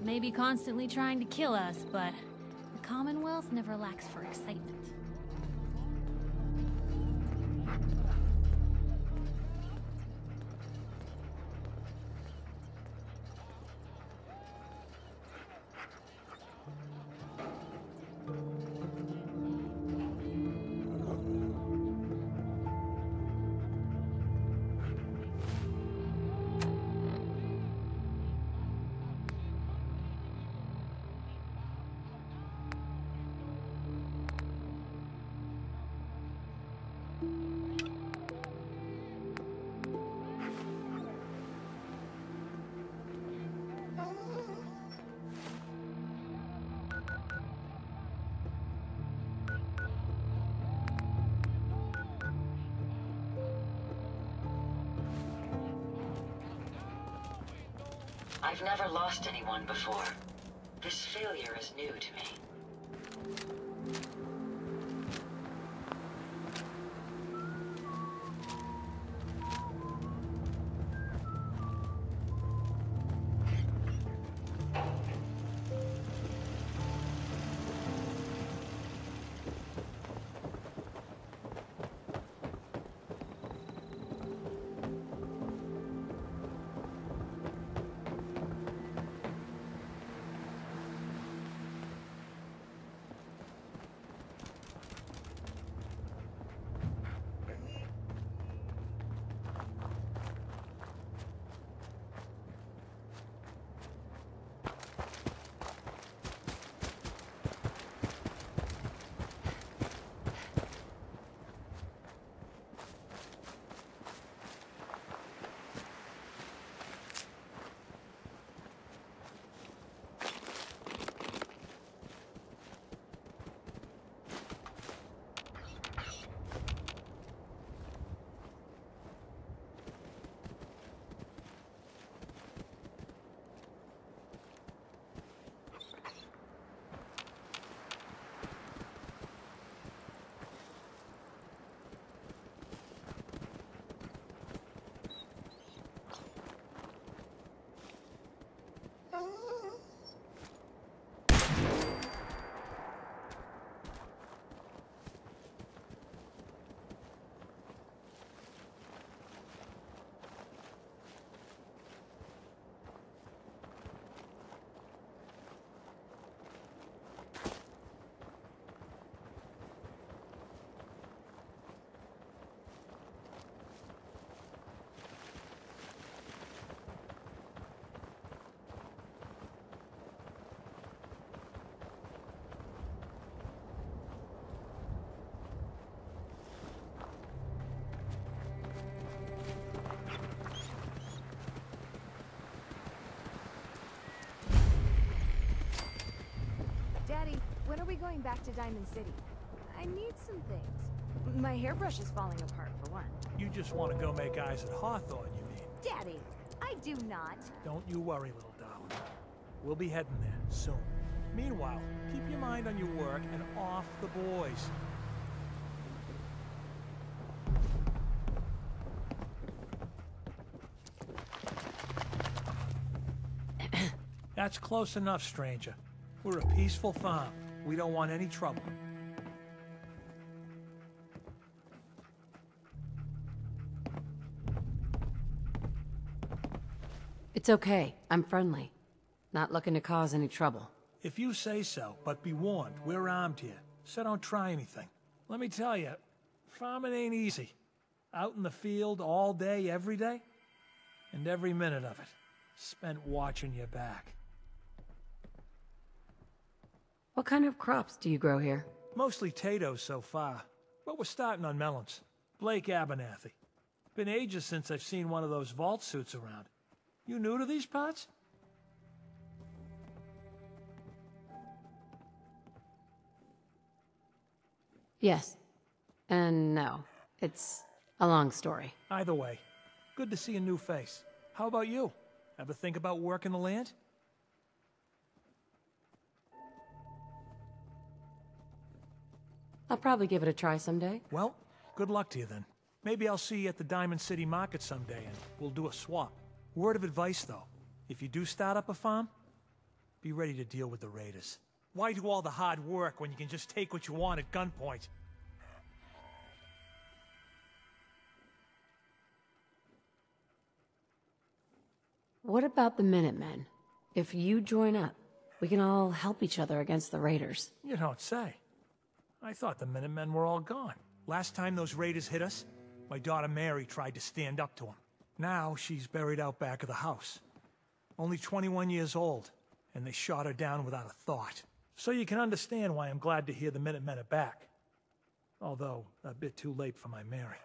Maybe constantly trying to kill us, but the Commonwealth never lacks for excitement. I've never lost anyone before. This failure is new to me. Daddy, when are we going back to Diamond City? I need some things. My hairbrush is falling apart, for one. You just want to go make eyes at Hawthorne, you mean? Daddy, I do not. Don't you worry, little darling. We'll be heading there soon. Meanwhile, keep your mind on your work and off the boys. That's close enough, stranger. We're a peaceful farm. We don't want any trouble. It's okay. I'm friendly. Not looking to cause any trouble. If you say so, but be warned, we're armed here, so don't try anything. Let me tell you, farming ain't easy. Out in the field all day, every day, and every minute of it spent watching your back. What kind of crops do you grow here? Mostly potatoes so far, but we're starting on melons. Blake Abernathy. Been ages since I've seen one of those vault suits around. You new to these parts? Yes. And no. It's a long story. Either way, good to see a new face. How about you? Ever think about working the land? I'll probably give it a try someday. Well, good luck to you then. Maybe I'll see you at the Diamond City Market someday and we'll do a swap. Word of advice though, if you do start up a farm, Be ready to deal with the raiders. Why do all the hard work when you can just take what you want at gunpoint? What about the Minutemen? If you join up, we can all help each other against the raiders. You don't say. I thought the Minutemen were all gone. Last time those raiders hit us, my daughter Mary tried to stand up to them. Now she's buried out back of the house. Only 21 years old, and they shot her down without a thought. So you can understand why I'm glad to hear the Minutemen are back. Although, a bit too late for my Mary.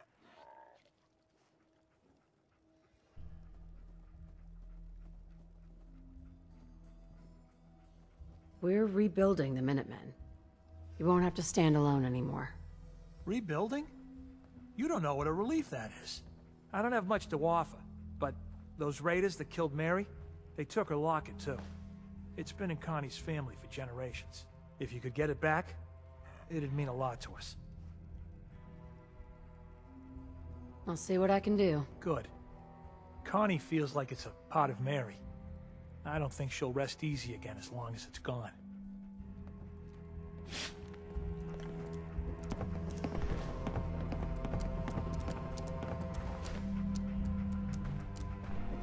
We're rebuilding the Minutemen. You won't have to stand alone anymore. Rebuilding? You don't know what a relief that is. I don't have much to offer, but those raiders that killed Mary, they took her locket too. It's been in Connie's family for generations. If you could get it back, it'd mean a lot to us. I'll see what I can do. Good. Connie feels like it's a part of Mary. I don't think she'll rest easy again as long as it's gone.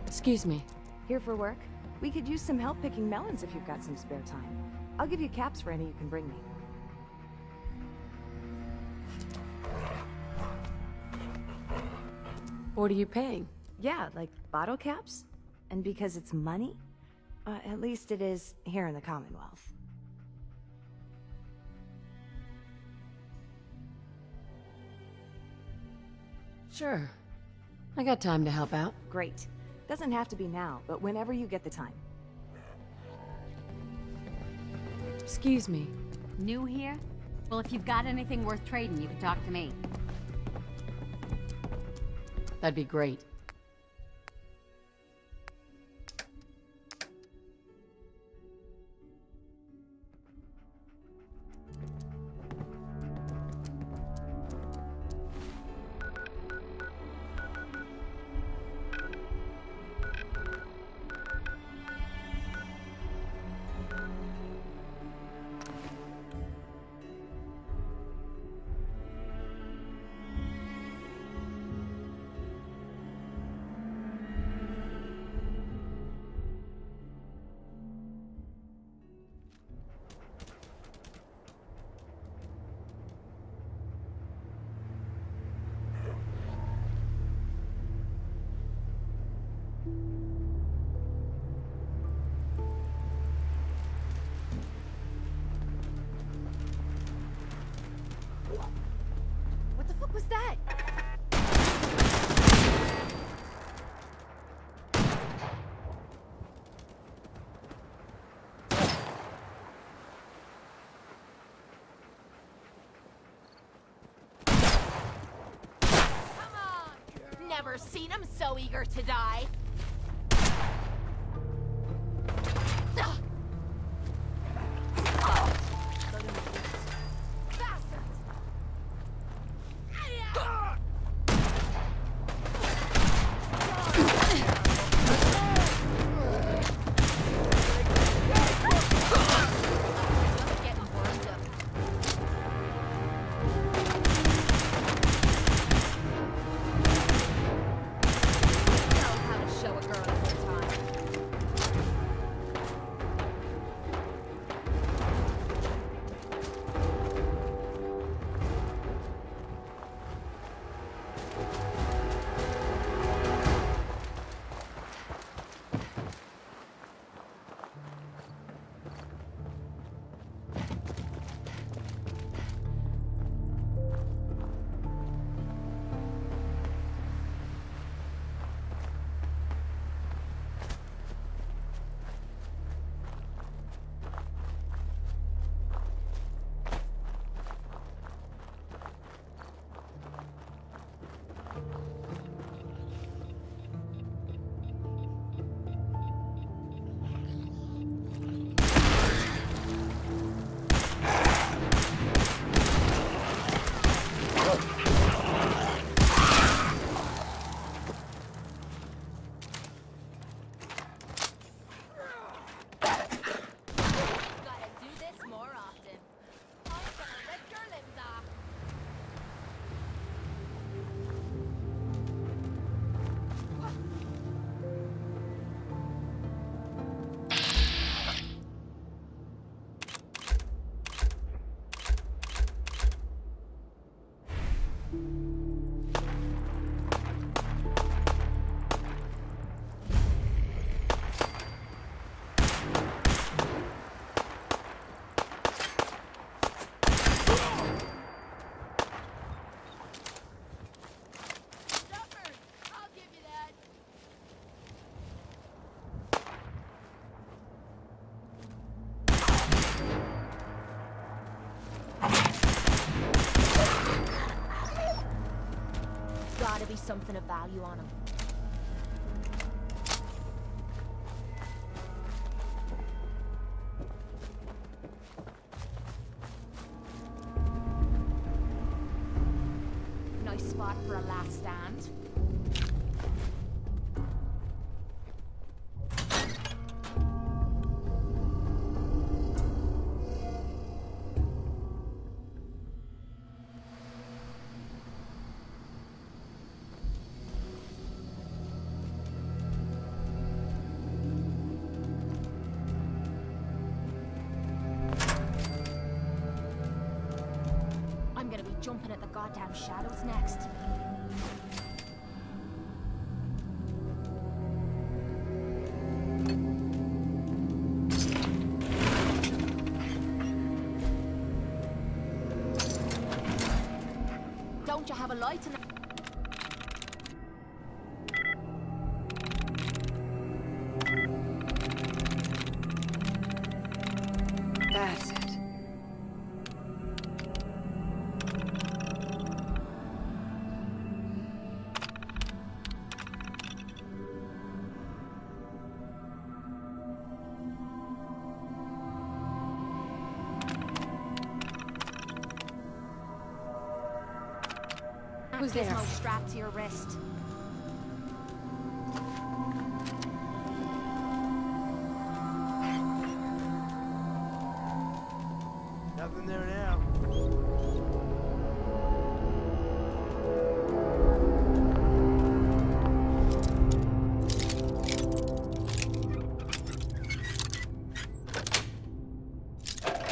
Excuse me. Here for work? We could use some help picking melons if you've got some spare time. I'll give you caps for any you can bring me. What are you paying? Yeah, like bottle caps? And because it's money? At least it is here in the Commonwealth. Sure. I got time to help out. Great. Doesn't have to be now, but whenever you get the time. Excuse me. New here? Well, if you've got anything worth trading, you can talk to me. That'd be great. What the fuck was that? Come on! Never seen him so eager to die. Show something of value on him. Nice spot for a last stand. Jumping at the goddamn shadows next. Don't you have a light in the... That's it. Who's there? Gizmo strapped to your wrist. Nothing there now.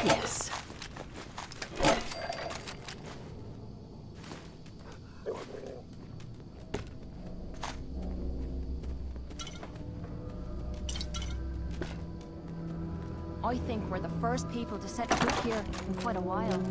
Yes. I think we're the first people to set foot here in quite a while.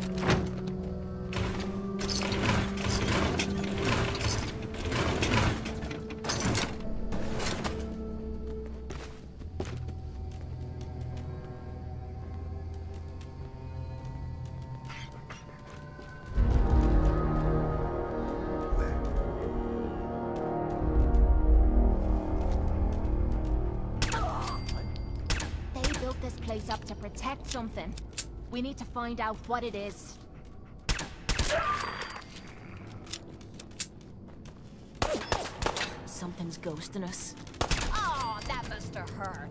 This place up to protect something. We need to find out what it is. Something's ghosting us. Oh, that must have hurt.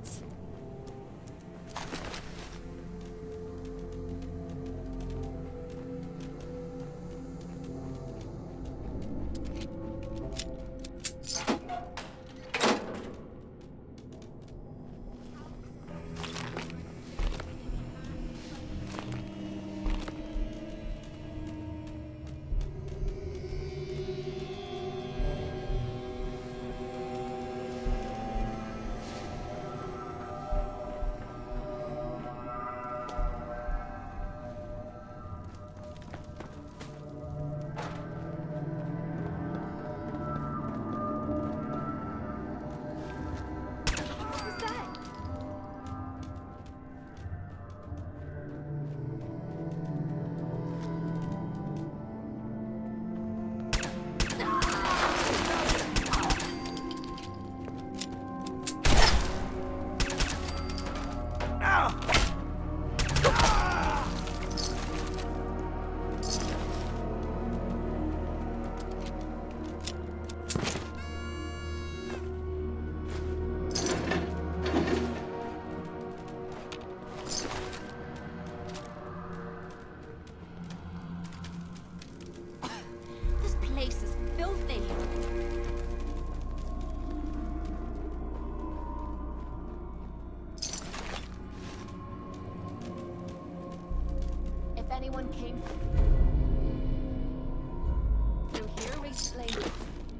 Anyone came through here recently,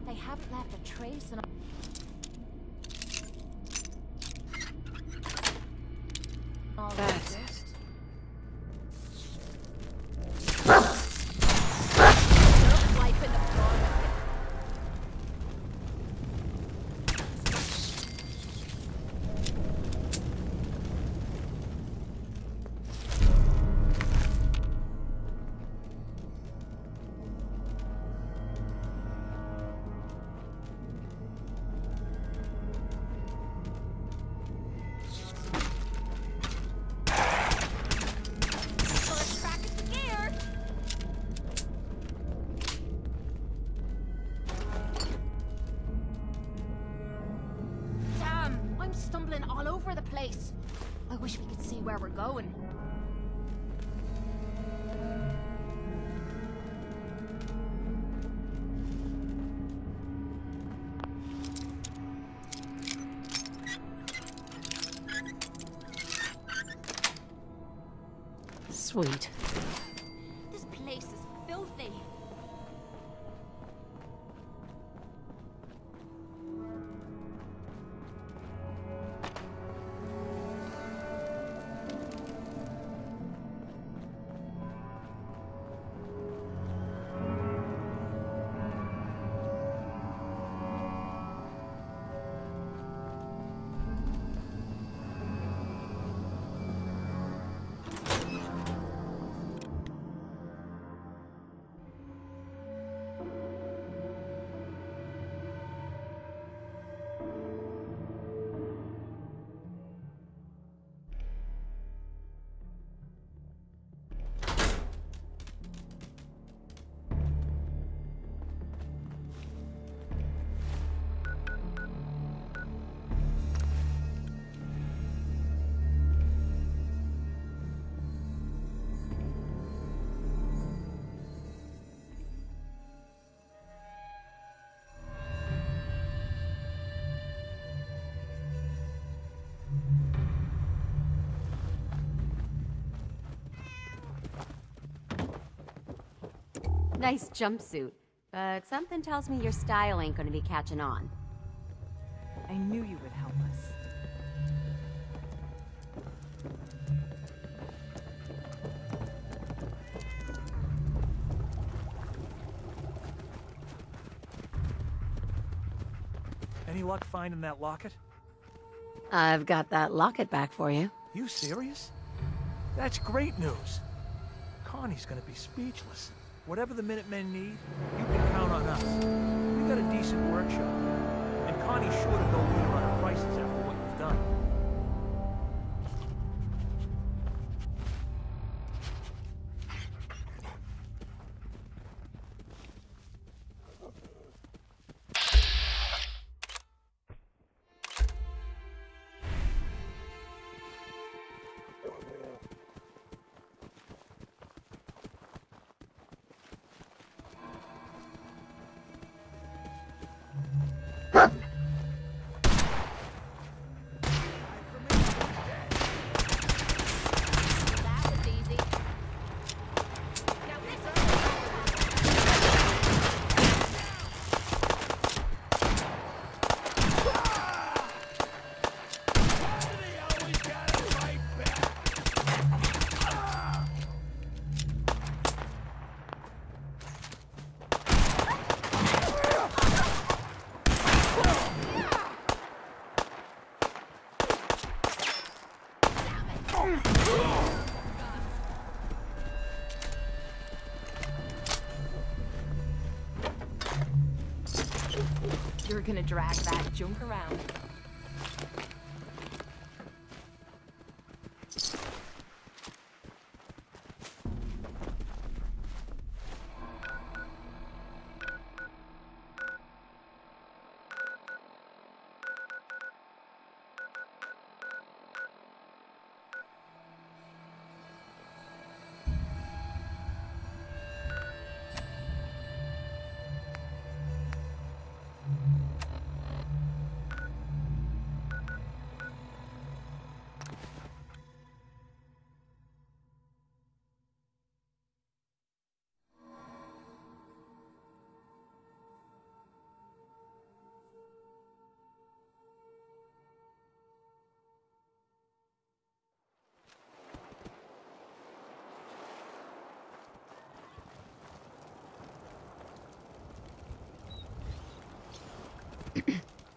they haven't left a trace in all That's this. it. Wiping the floor. I'm stumbling all over the place. I wish we could see where we're going. Sweet. This place is filthy. Nice jumpsuit, but something tells me your style ain't gonna be catching on. I knew you would help us. Any luck finding that locket? I've got that locket back for you. You serious? That's great news. Connie's gonna be speechless. Whatever the Minutemen need, you can count on us. We got a decent workshop, and Connie's sure to go leaner on her prices after what you've done. That was easy. Now this is You're gonna drag that junk around.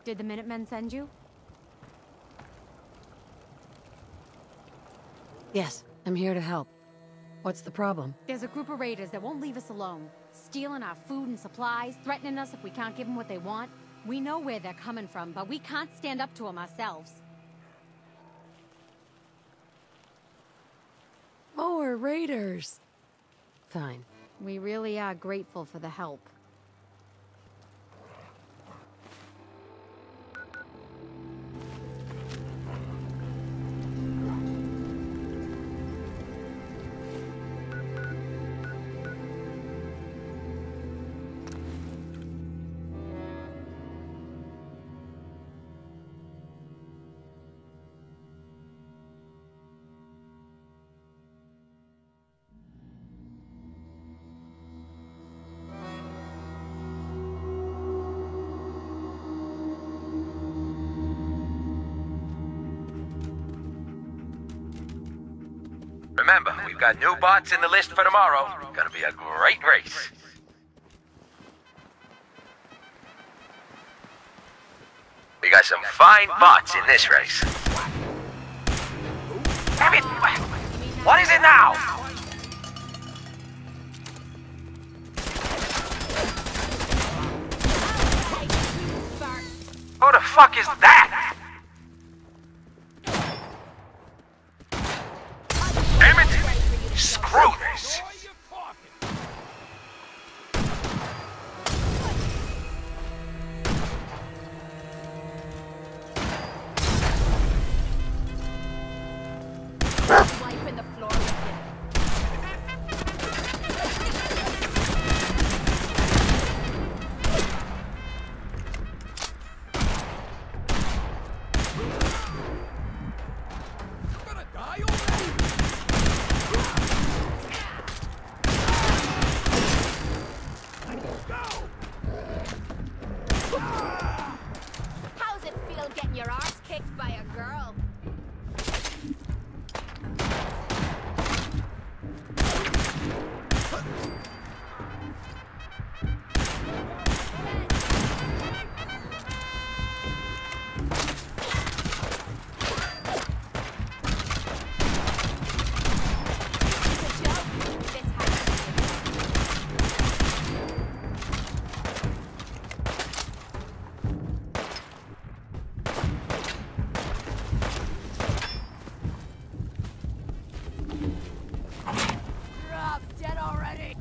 Did the Minutemen send you? Yes, I'm here to help. What's the problem? There's a group of raiders that won't leave us alone. Stealing our food and supplies, threatening us if we can't give them what they want. We know where they're coming from, but we can't stand up to them ourselves. More raiders. Fine. We really are grateful for the help. remember, we've got new bots in the list for tomorrow. Gonna be a great race. We got some fine bots in this race. Damn it! What is it now? Who the fuck is that? Damn it! Screw this! Wiping the floor with you. How's it feel getting your arse kicked by a girl? Dead already.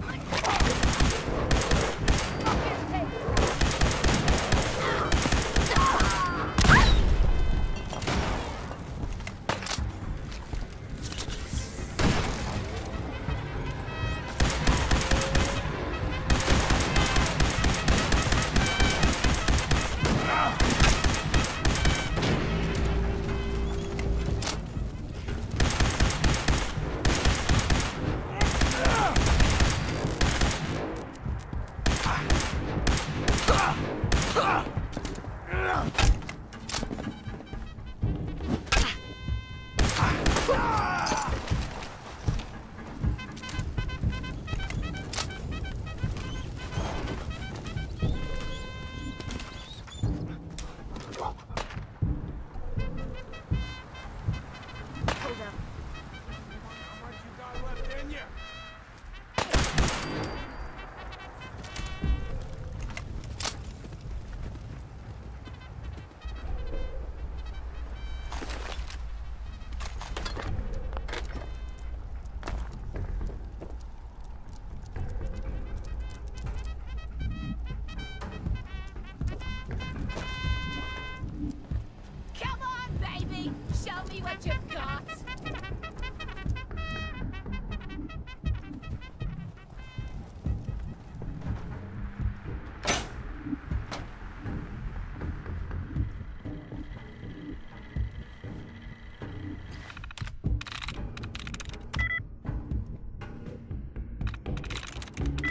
Show me what you've got.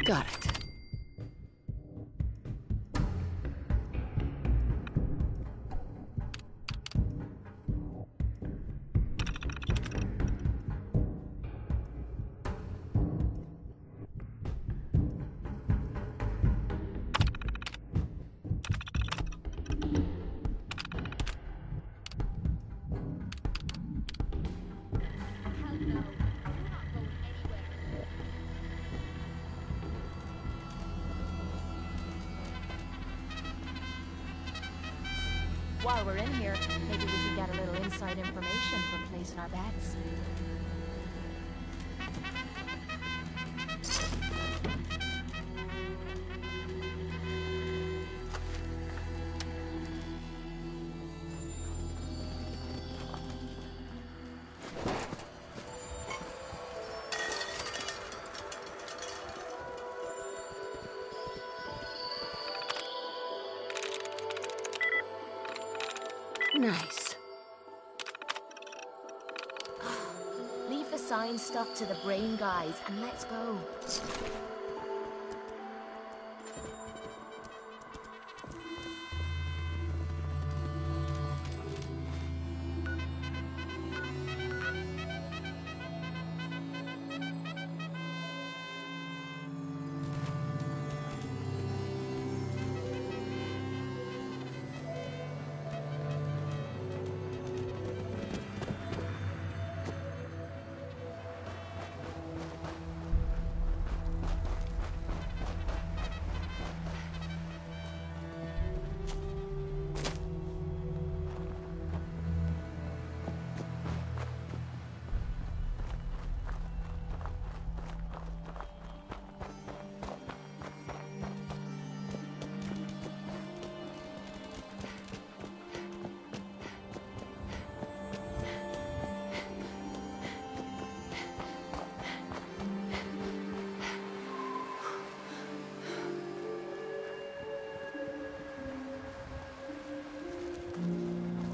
Got it. While we're in here, maybe we can get a little inside information for placing our bets. Nice. Leave the sign stuff to the brain guys and let's go.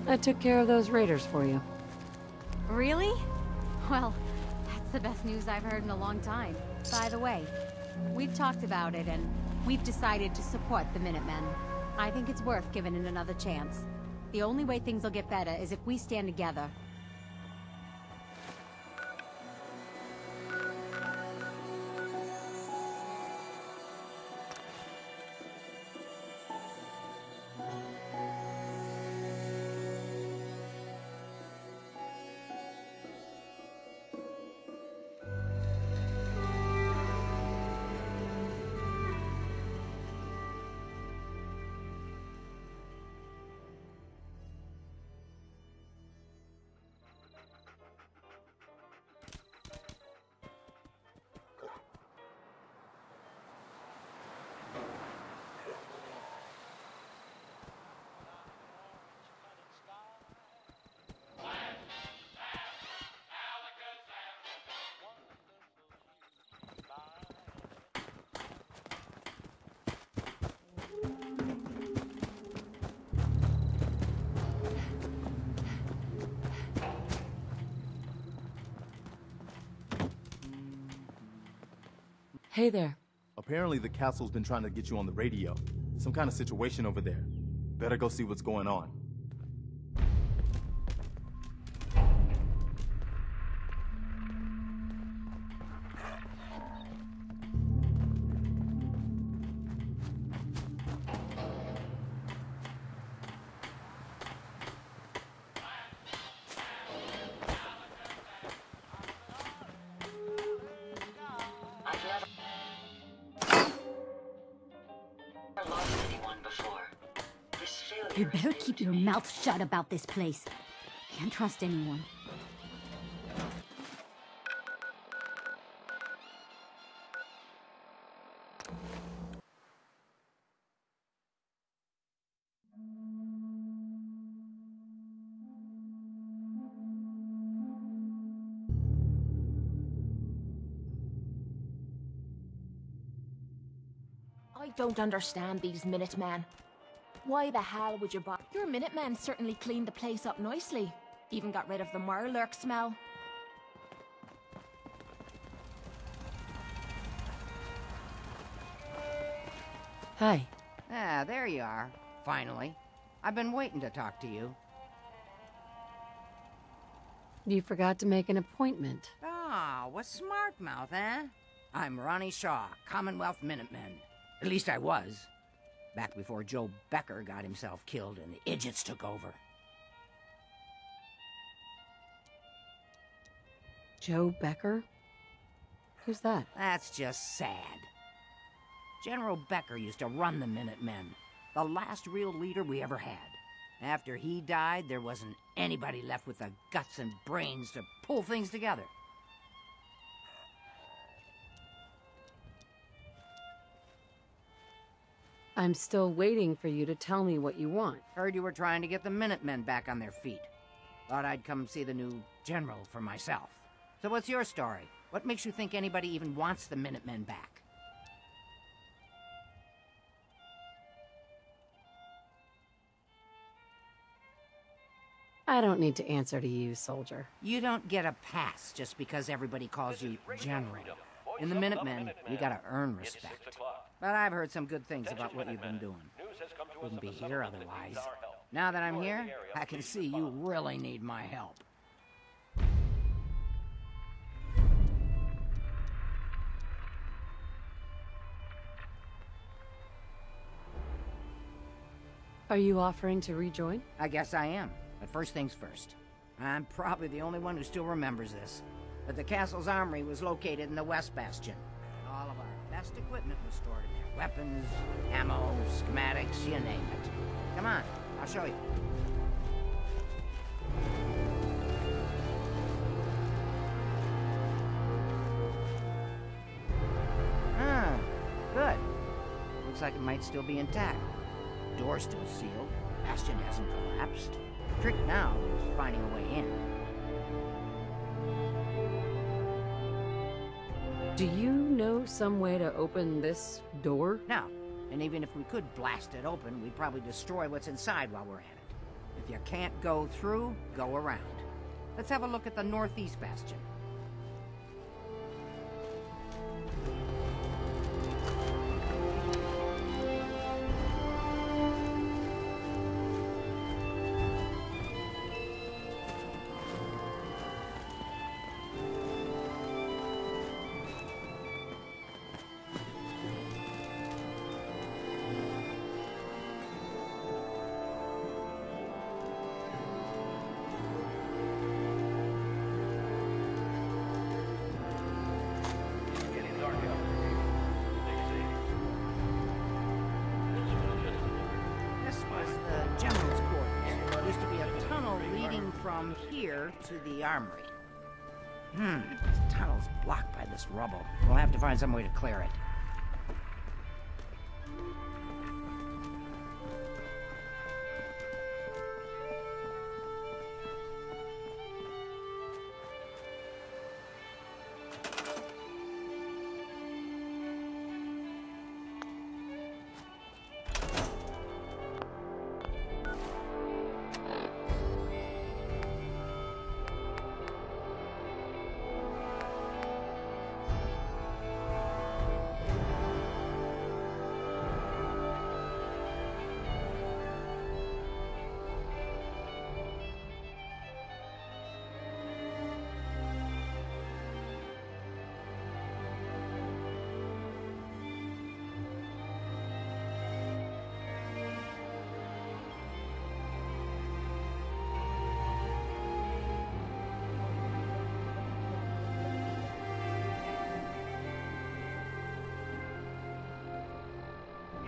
I took care of those raiders for you. Really? Well, that's the best news I've heard in a long time. By the way, we've talked about it and we've decided to support the Minutemen. I think it's worth giving it another chance. The only way things will get better is if we stand together. Hey there. Apparently the castle's been trying to get you on the radio. Some kind of situation over there. Better go see what's going on. You better keep your mouth shut about this place. Can't trust anyone. I don't understand these Minutemen. Why the hell would you buy? Your Minutemen certainly cleaned the place up nicely. Even got rid of the Mirelurk smell. Hi. Ah, there you are. Finally. I've been waiting to talk to you. You forgot to make an appointment. Ah, what smart mouth, eh? I'm Ronnie Shaw, Commonwealth Minutemen. At least I was. Back before Joe Becker got himself killed and the idiots took over. Joe Becker? Who's that? That's just sad. General Becker used to run the Minutemen. The last real leader we ever had. After he died, there wasn't anybody left with the guts and brains to pull things together. I'm still waiting for you to tell me what you want. Heard you were trying to get the Minutemen back on their feet. Thought I'd come see the new general for myself. So what's your story? What makes you think anybody even wants the Minutemen back? I don't need to answer to you, soldier. You don't get a pass just because everybody calls you general. In the Minutemen, you gotta earn respect. But I've heard some good things about what you've been doing. Wouldn't be here otherwise. Now that I'm here, I can see you really need my help. Are you offering to rejoin? I guess I am. But first things first. I'm probably the only one who still remembers this. But the castle's armory was located in the West Bastion. All of our best equipment was stored in there. Weapons, ammo, schematics, you name it. Come on, I'll show you. Ah, good. Looks like it might still be intact. Door's still sealed. Bastion hasn't collapsed. Trick now is finding a way in. Do you know some way to open this door? No. And even if we could blast it open, we'd probably destroy what's inside while we're at it. If you can't go through, go around. Let's have a look at the northeast bastion. From here to the armory. This tunnel's blocked by this rubble. We'll have to find some way to clear it.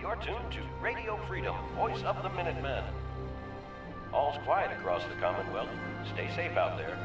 You're tuned to Radio Freedom, voice of the Minutemen. All's quiet across the Commonwealth. Stay safe out there.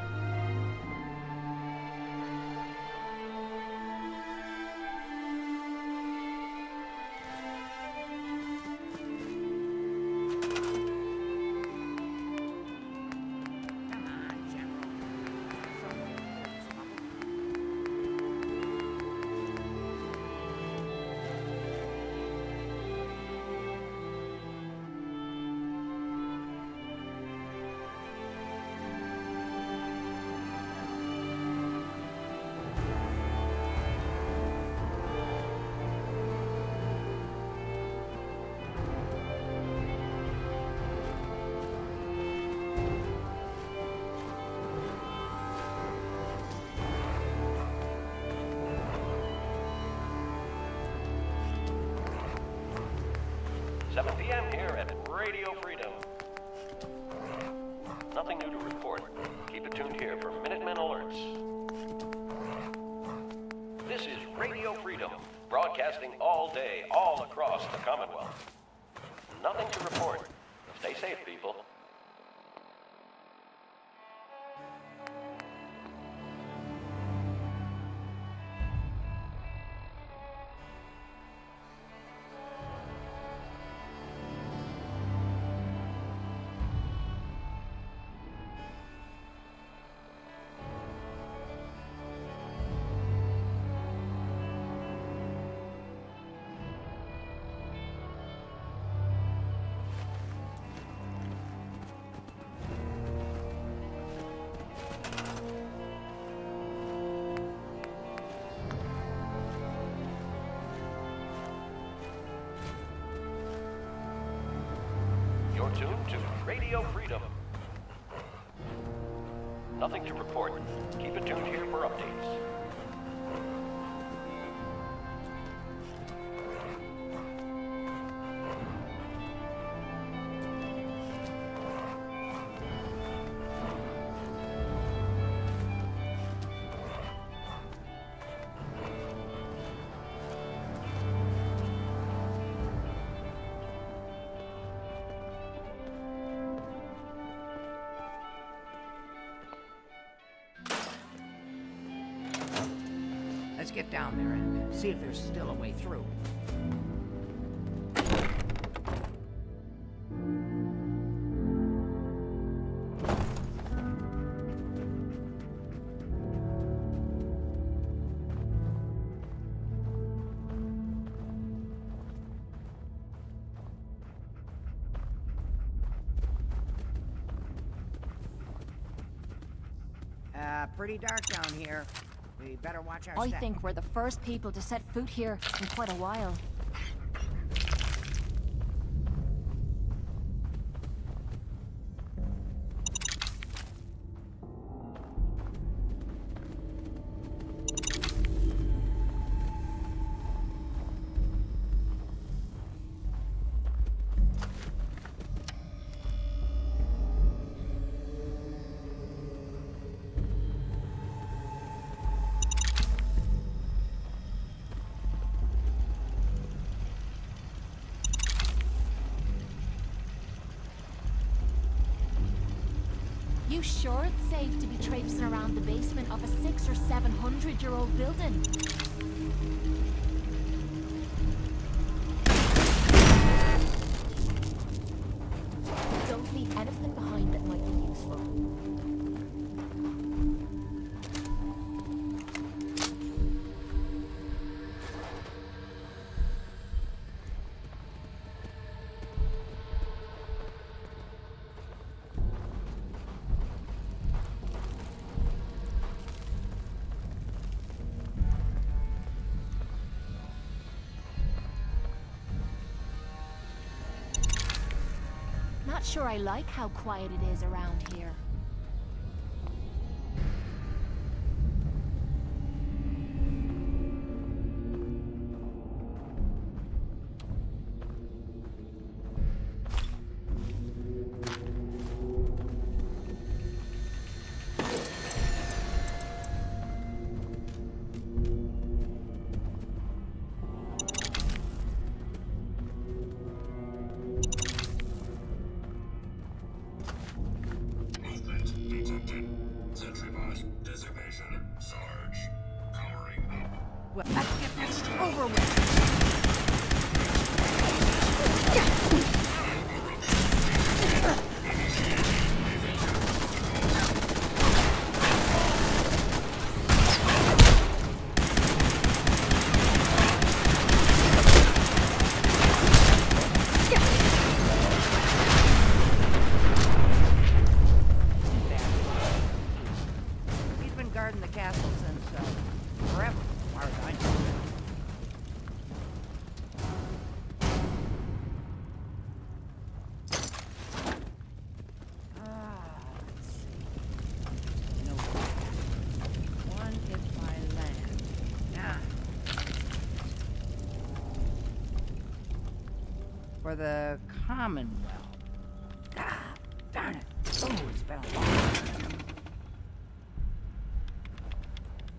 PM here at Radio Freedom. Nothing new to report. Keep it tuned here for Minutemen alerts. This is Radio Freedom, broadcasting all day, all across the Commonwealth. Nothing to report. Stay safe, people. You're tuned to Radio Freedom. Nothing to report. Keep it tuned here for updates. Let's get down there and see if there's still a way through. Pretty dark down here. We better watch our I step. think we're the first people to set foot here in quite a while. You sure it's safe to be traipsing around the basement of a 600- or 700-year-old building? Don't leave anything behind that might be useful. Not sure I like how quiet it is around here. Well, let's get this over with. He's been guarding the castle since, forever. For the Commonwealth. Ah, darn it. Oh, it's been a long time.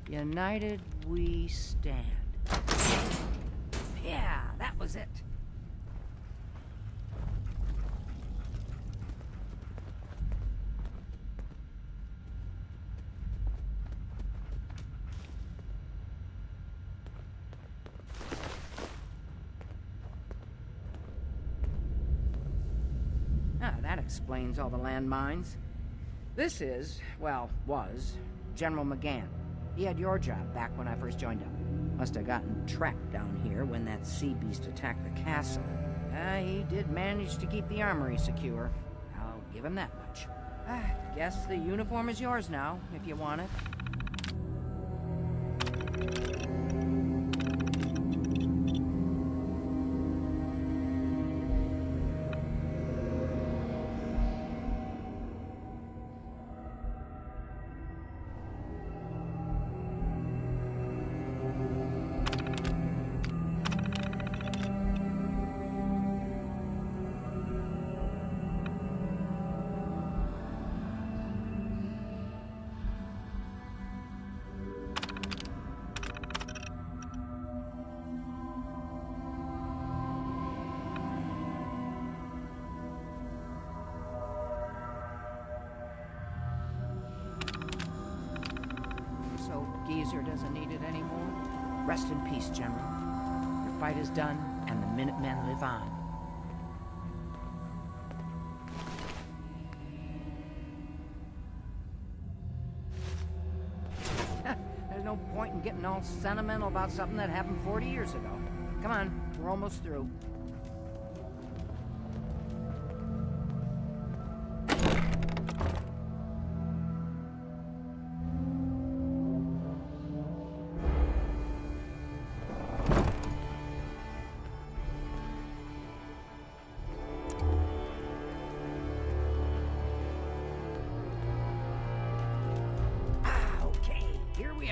United we stand. Yeah, that was it. That explains all the landmines. This is, well, was, General McGann. He had your job back when I first joined up. Must have gotten trapped down here when that sea beast attacked the castle. He did manage to keep the armory secure. I'll give him that much. Guess the uniform is yours now, if you want it. Geezer doesn't need it anymore. Rest in peace, General. Your fight is done, and the Minutemen live on. There's no point in getting all sentimental about something that happened 40 years ago. Come on, we're almost through.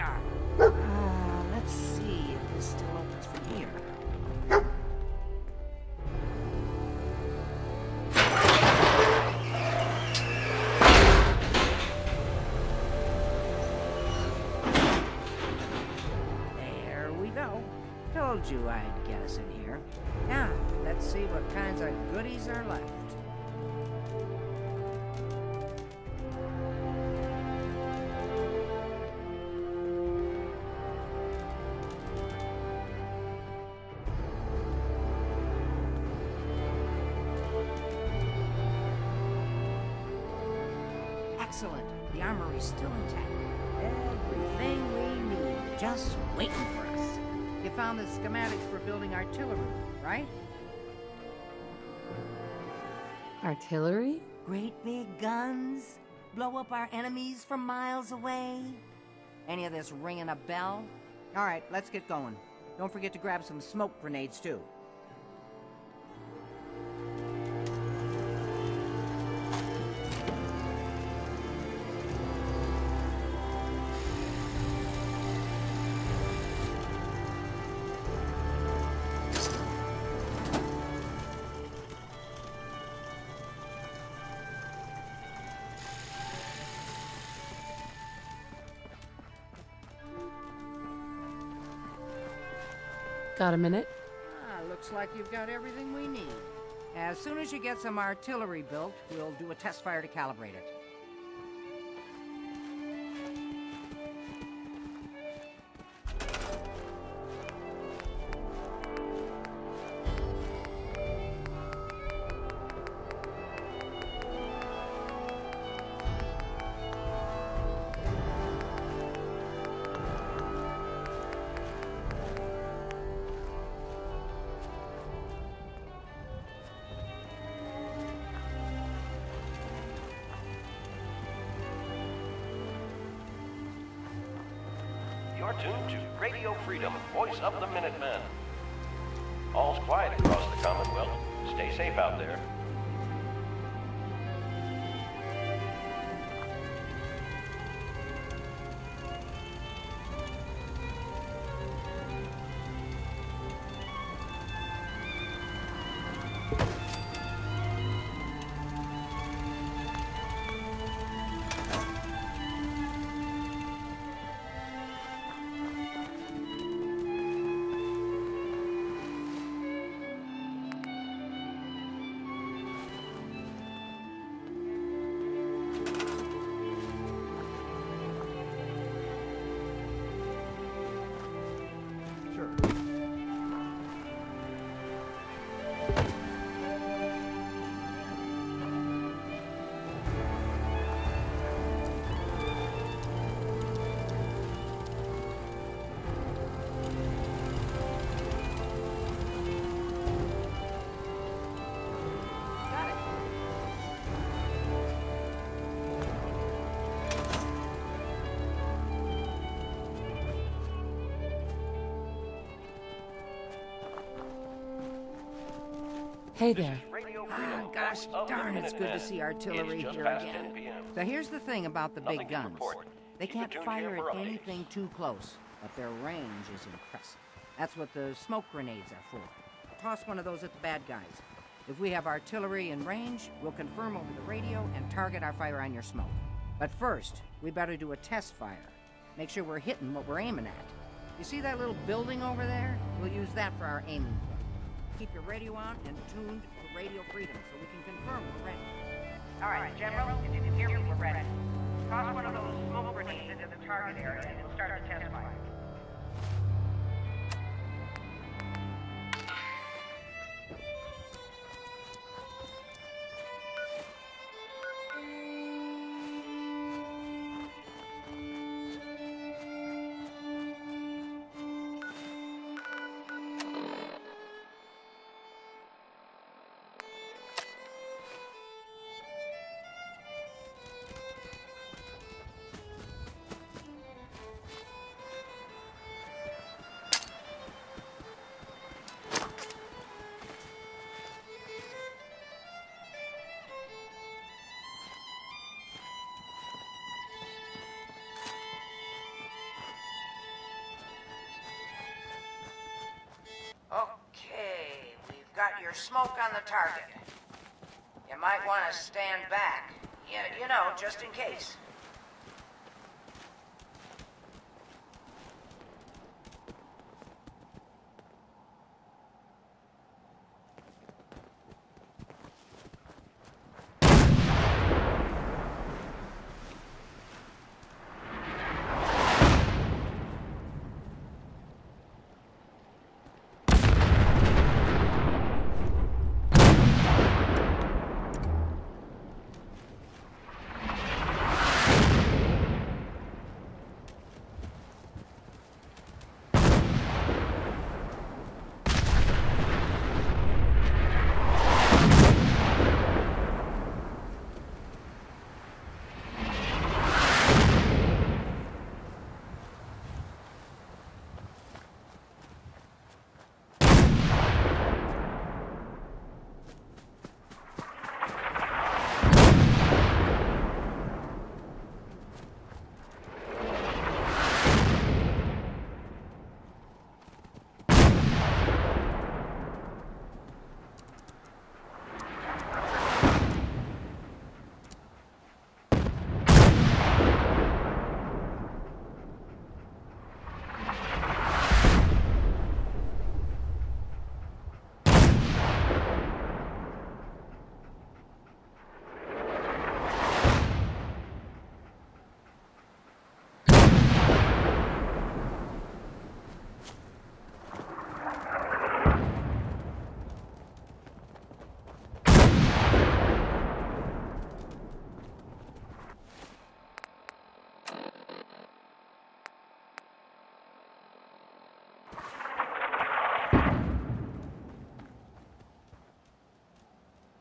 are. Let's see if this still opens from here. There we go. Told you I'd get us in here. Now, let's see what kinds of goodies are left. Excellent. The armory's still intact. Everything we need, just waiting for us. You found the schematics for building artillery, right? Artillery? Great big guns? Blow up our enemies from miles away? Any of this ringing a bell? All right, let's get going. Don't forget to grab some smoke grenades, too. Got a minute? Looks like you've got everything we need. As soon as you get some artillery built, we'll do a test fire to calibrate it. You're tuned to Radio Freedom, voice of the Minutemen. All's quiet across the Commonwealth. Stay safe out there. Hey there. Gosh darn, it's good to see artillery here again. So here's the thing about the big guns. They can't fire at anything too close, but their range is impressive. That's what the smoke grenades are for. Toss one of those at the bad guys. If we have artillery in range, we'll confirm over the radio and target our fire on your smoke. But first, we better do a test fire. Make sure we're hitting what we're aiming at. You see that little building over there? We'll use that for our aiming point. Keep your radio on and tuned to Radio Freedom so we can confirm we're ready. All right, General, if you can hear me, we're ready. Toss one of those smoke grenades into the target area and start the test fire. there's smoke on the target. You might want to stand back. Yeah, you know, just in case.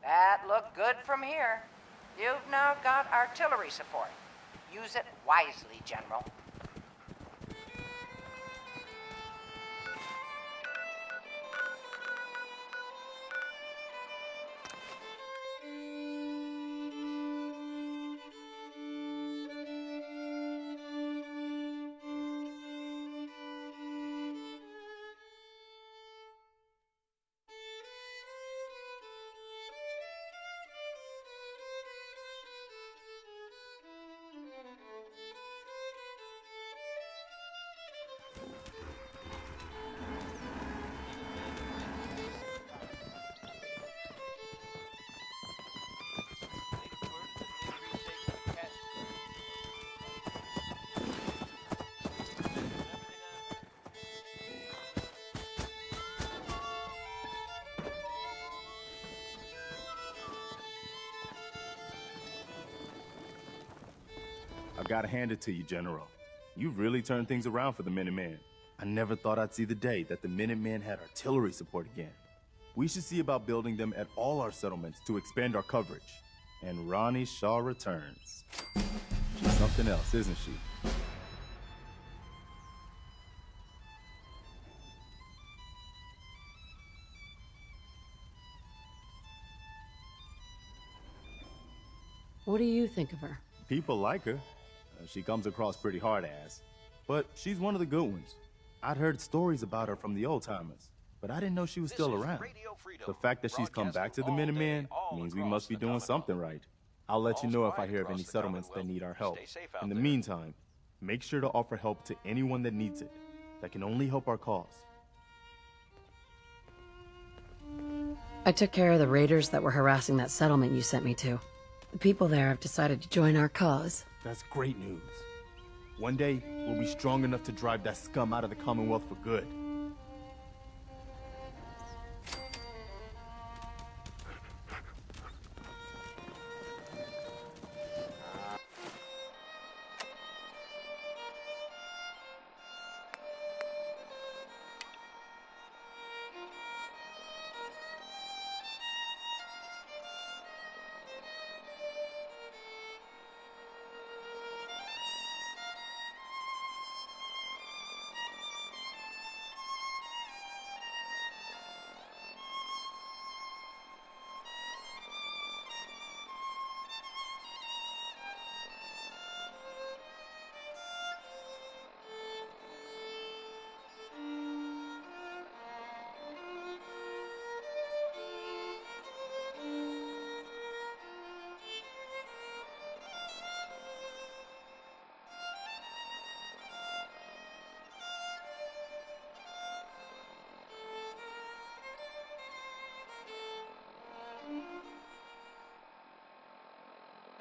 That looked good from here. You've now got artillery support. Use it wisely, General. I've got to hand it to you, General. You've really turned things around for the Minutemen. I never thought I'd see the day that the Minutemen had artillery support again. We should see about building them at all our settlements to expand our coverage. And Ronnie Shaw returns. She's something else, isn't she? What do you think of her? People like her. She comes across pretty hard-ass. But she's one of the good ones. I'd heard stories about her from the old-timers, but I didn't know she was still around. The fact that she's come back to the Minutemen means we must be doing something right. I'll let you know if I hear of any settlements that need our help. In the meantime, make sure to offer help to anyone that needs it. That can only help our cause. I took care of the raiders that were harassing that settlement you sent me to. The people there have decided to join our cause. That's great news. One day, we'll be strong enough to drive that scum out of the Commonwealth for good.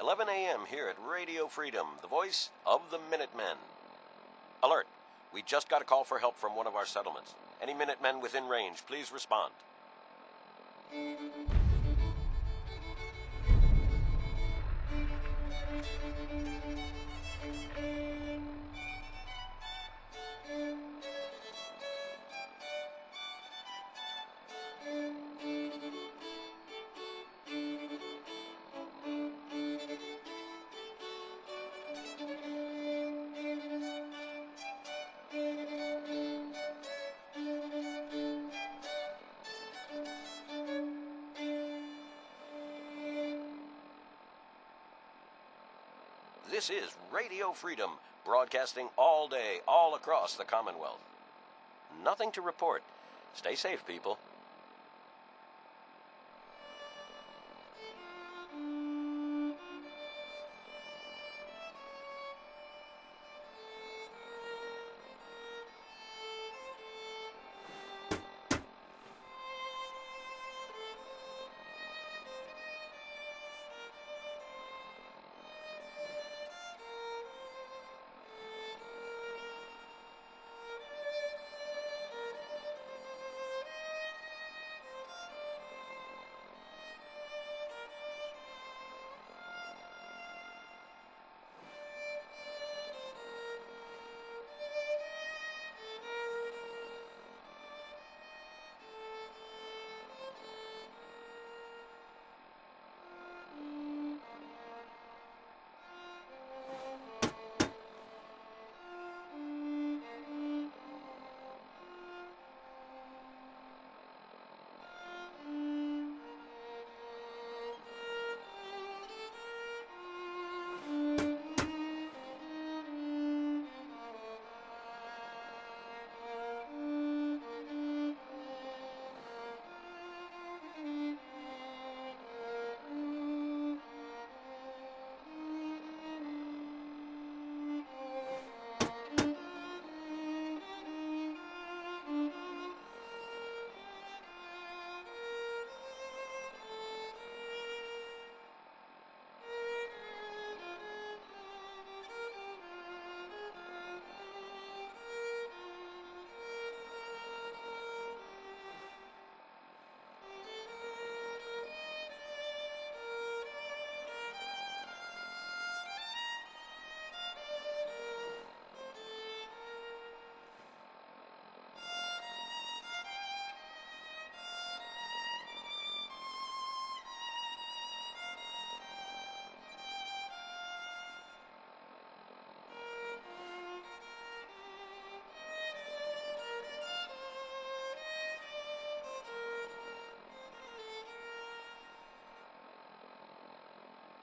11 a.m. here at Radio Freedom, the voice of the Minutemen. Alert! We just got a call for help from one of our settlements. Any Minutemen within range, please respond. This is Radio Freedom, broadcasting all day, all across the Commonwealth. Nothing to report. Stay safe, people.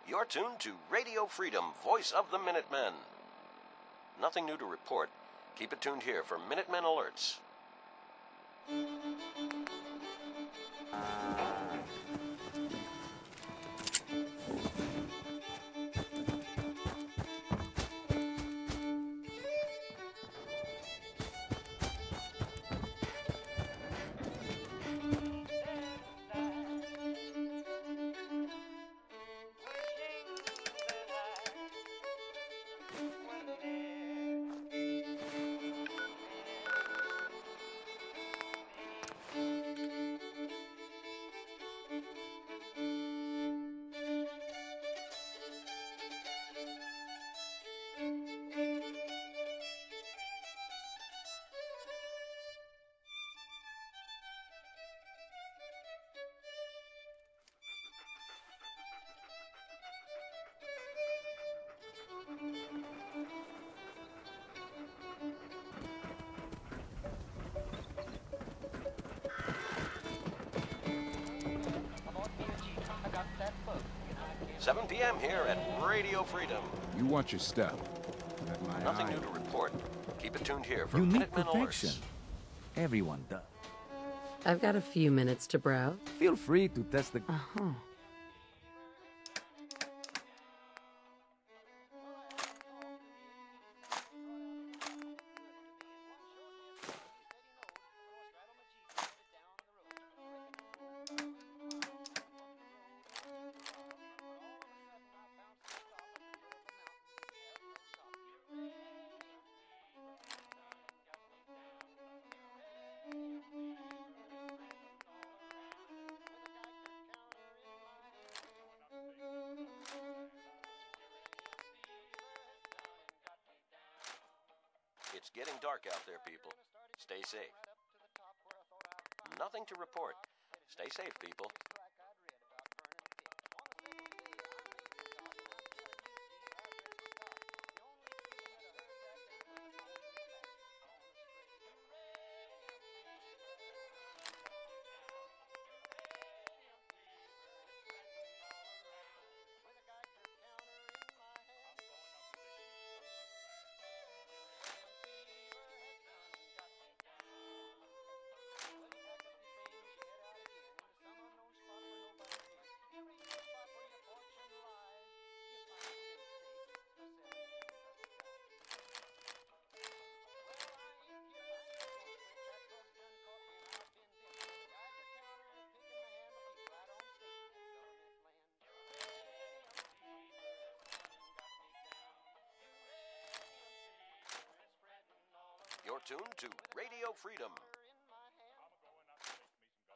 You're tuned to Radio Freedom, voice of the Minutemen. Nothing new to report. Keep it tuned here for Minutemen alerts. 7 p.m. here at Radio Freedom. You want your stuff. Nothing new to report. Keep it tuned here for You need Minutemen protection. alerts. Everyone does. I've got a few minutes to browse. Feel free to test the... Uh-huh. It's getting dark out there, people. Stay safe. Nothing to report. Stay safe, people. You're tuned to Radio Freedom.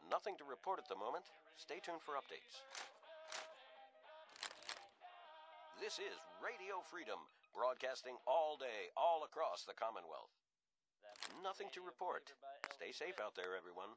Nothing to report at the moment. Stay tuned for updates. This is Radio Freedom, broadcasting all day, all across the Commonwealth. Nothing to report. Stay safe out there, everyone.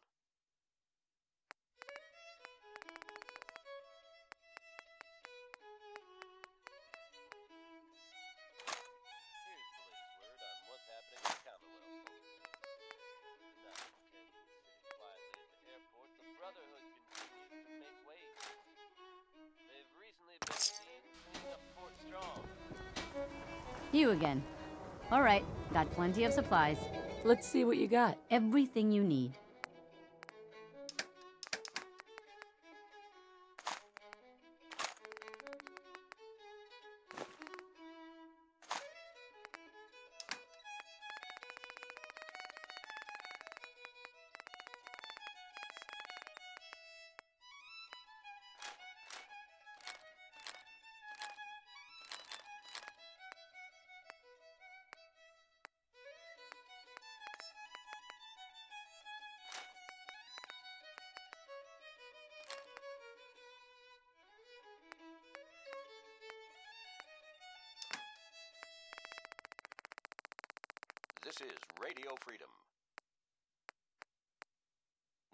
You again. All right, got plenty of supplies. Let's see what you got. Everything you need. This is Radio Freedom.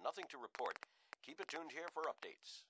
Nothing to report. Keep it tuned here for updates.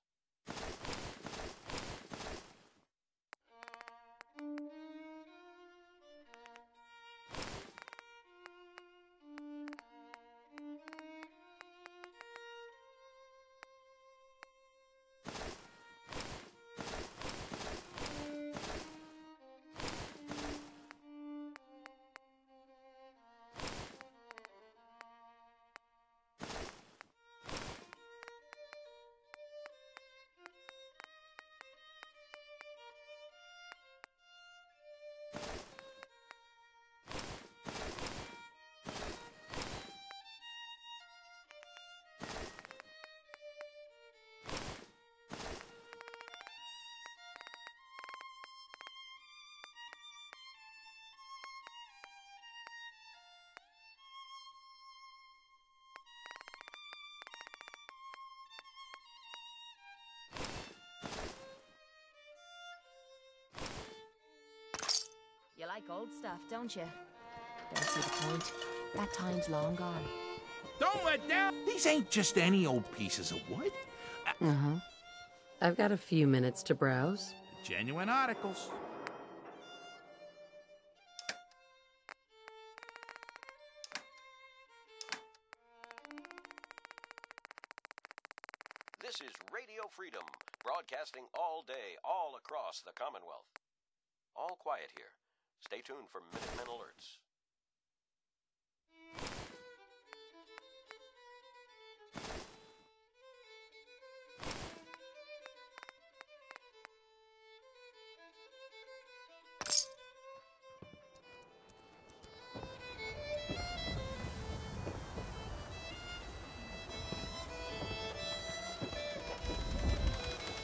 You like old stuff, don't you? Don't see the point. That time's long gone. Don't let down! These ain't just any old pieces of wood. Uh-huh. I've got a few minutes to browse. Genuine articles. This is Radio Freedom, broadcasting all day, all across the Commonwealth. All quiet here. Stay tuned for Minutemen alerts.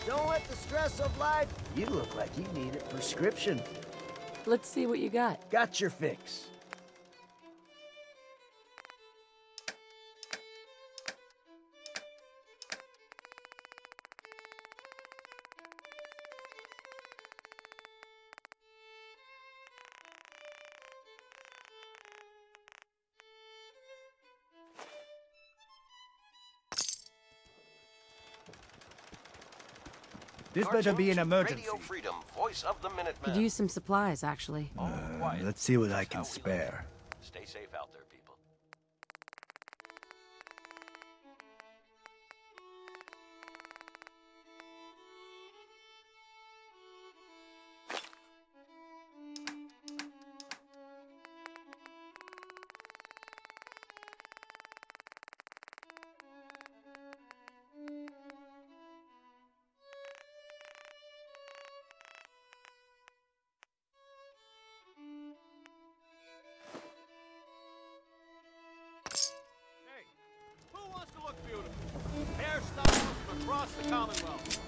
Don't let the stress of life... You look like you need a prescription. Let's see what you got. Got your fix. This better be an emergency. Radio Freedom, voice of the Minutemen. Could use some supplies, actually. Let's see what I can spare. Stay safe out there, people. Who wants to look beautiful? Hairstyles from across the Commonwealth.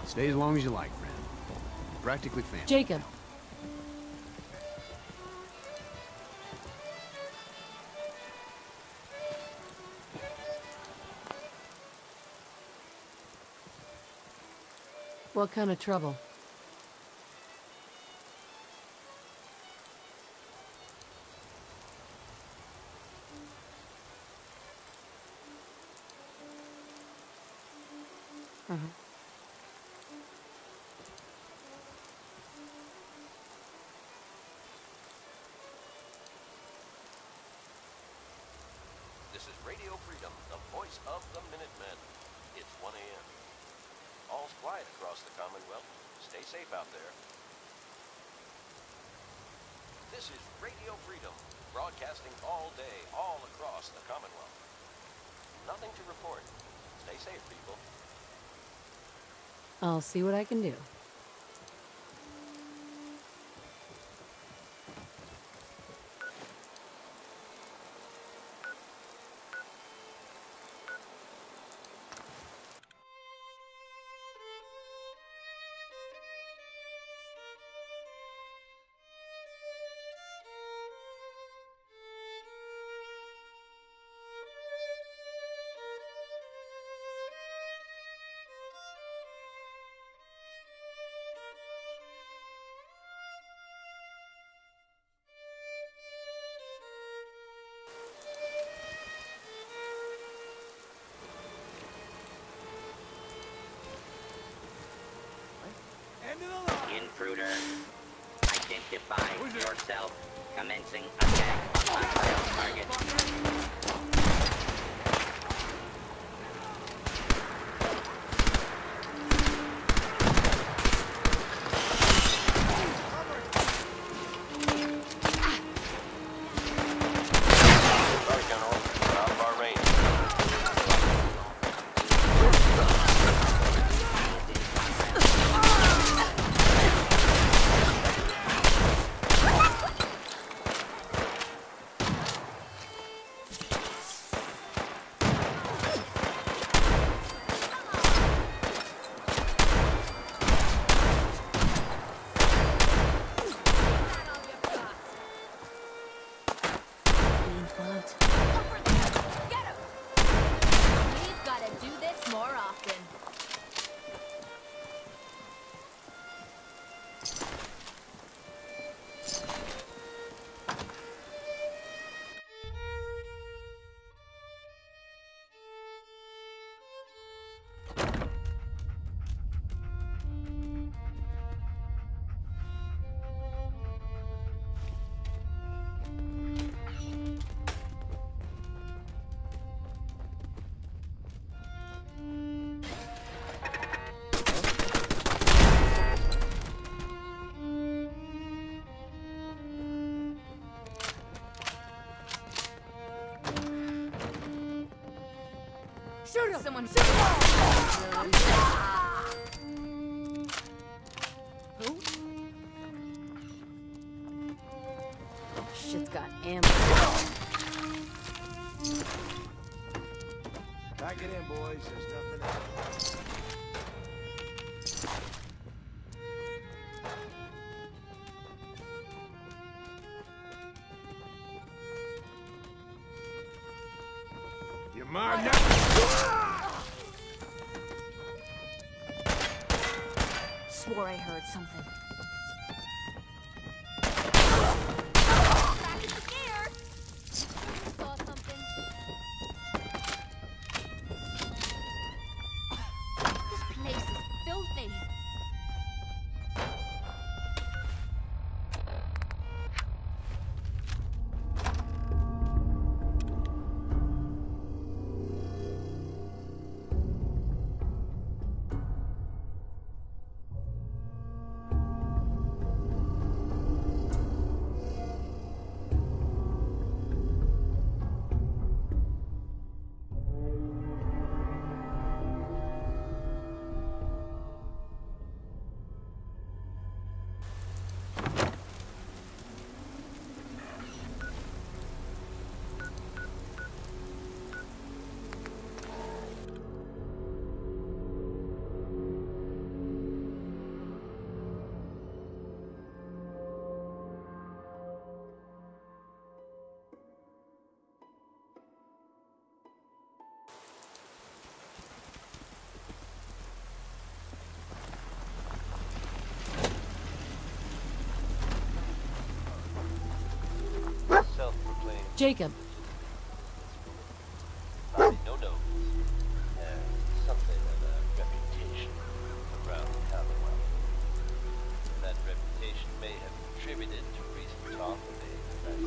Stay as long as you like, friend. Practically family. Jacob. What kind of trouble? This is Radio Freedom, the voice of the Minutemen. It's 1 a.m. All's quiet across the Commonwealth. Stay safe out there. This is Radio Freedom, broadcasting all day, all across the Commonwealth. Nothing to report. Stay safe, people. I'll see what I can do. Intruder, identify yourself. Commencing attack on hostile target. Sorry, General. We're out of our range. Got someone. Who? Shit's got ammo. Back it in, boys. There's nothing else. You mind now? Swore I heard something. Back in the gear! Saw something. This place is filthy. Jacob. No notes. Something of a reputation around the Commonwealth. That reputation may have contributed to recent talk of a less than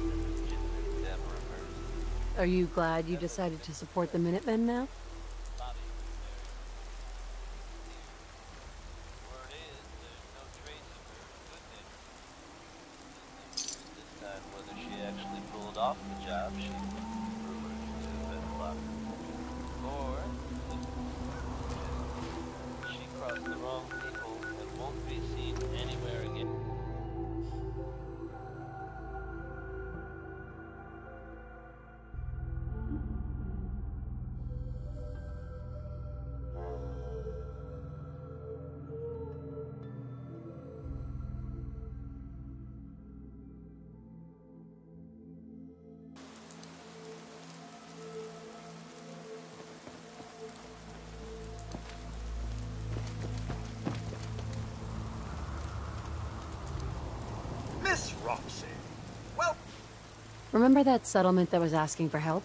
legitimate Emperor. Are you glad you decided to support the Minutemen now? Off the job, she was rumored to have been locked. Or she crossed the wrong people and won't be seen anywhere again. Miss Roxy. Well, Remember that settlement that was asking for help?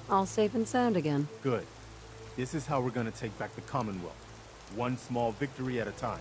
All safe and sound again. Good. This is how we're gonna take back the Commonwealth. One small victory at a time.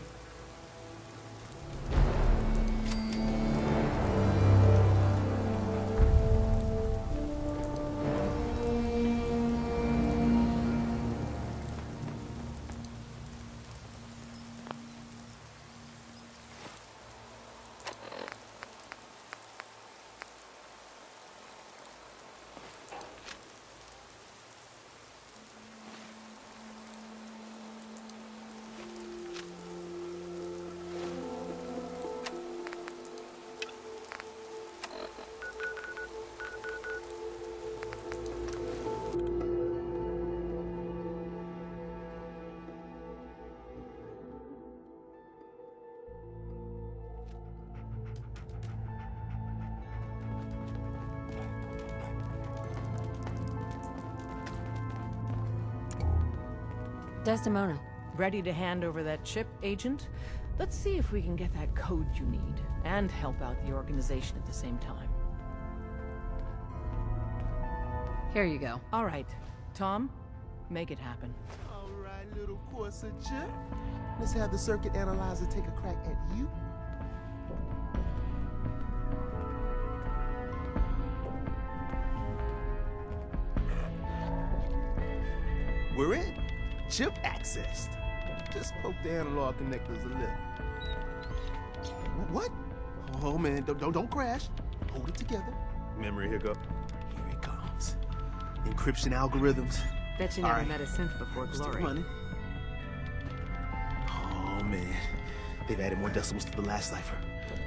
Desdemona. Ready to hand over that chip, Agent? Let's see if we can get that code you need, and help out the organization at the same time. Here you go. All right. Tom, make it happen. All right, little Corsager. Let's have the circuit analyzer take a crack at you. We're in. Chip accessed. Just poke the analog connectors a little. What? Oh man, don't crash. Hold it together. Memory hiccup. Here it comes. Encryption algorithms. Bet you never met a synth before Glory. Still running. Oh man, they've added more decimals to the last cipher.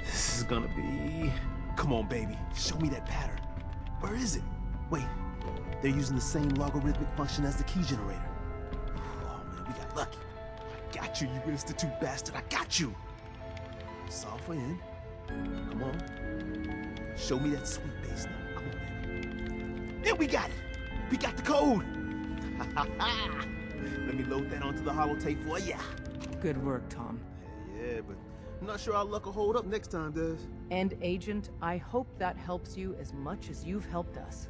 This is gonna be... Come on, baby, show me that pattern. Where is it? Wait, they're using the same logarithmic function as the key generator. Oh man, we got lucky. Got you, you Institute bastard, I got you! Solve for N. Come on. Show me that sweet base number. Come on, baby. Then we got it! We got the code! Let me load that onto the holotape for ya. Good work, Tom. Yeah, but I'm not sure our luck will hold up next time, Des. And Agent, I hope that helps you as much as you've helped us.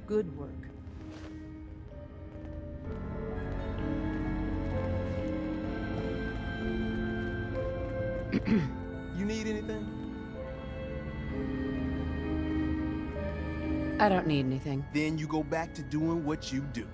Good work. You need anything? I don't need anything. Then you go back to doing what you do.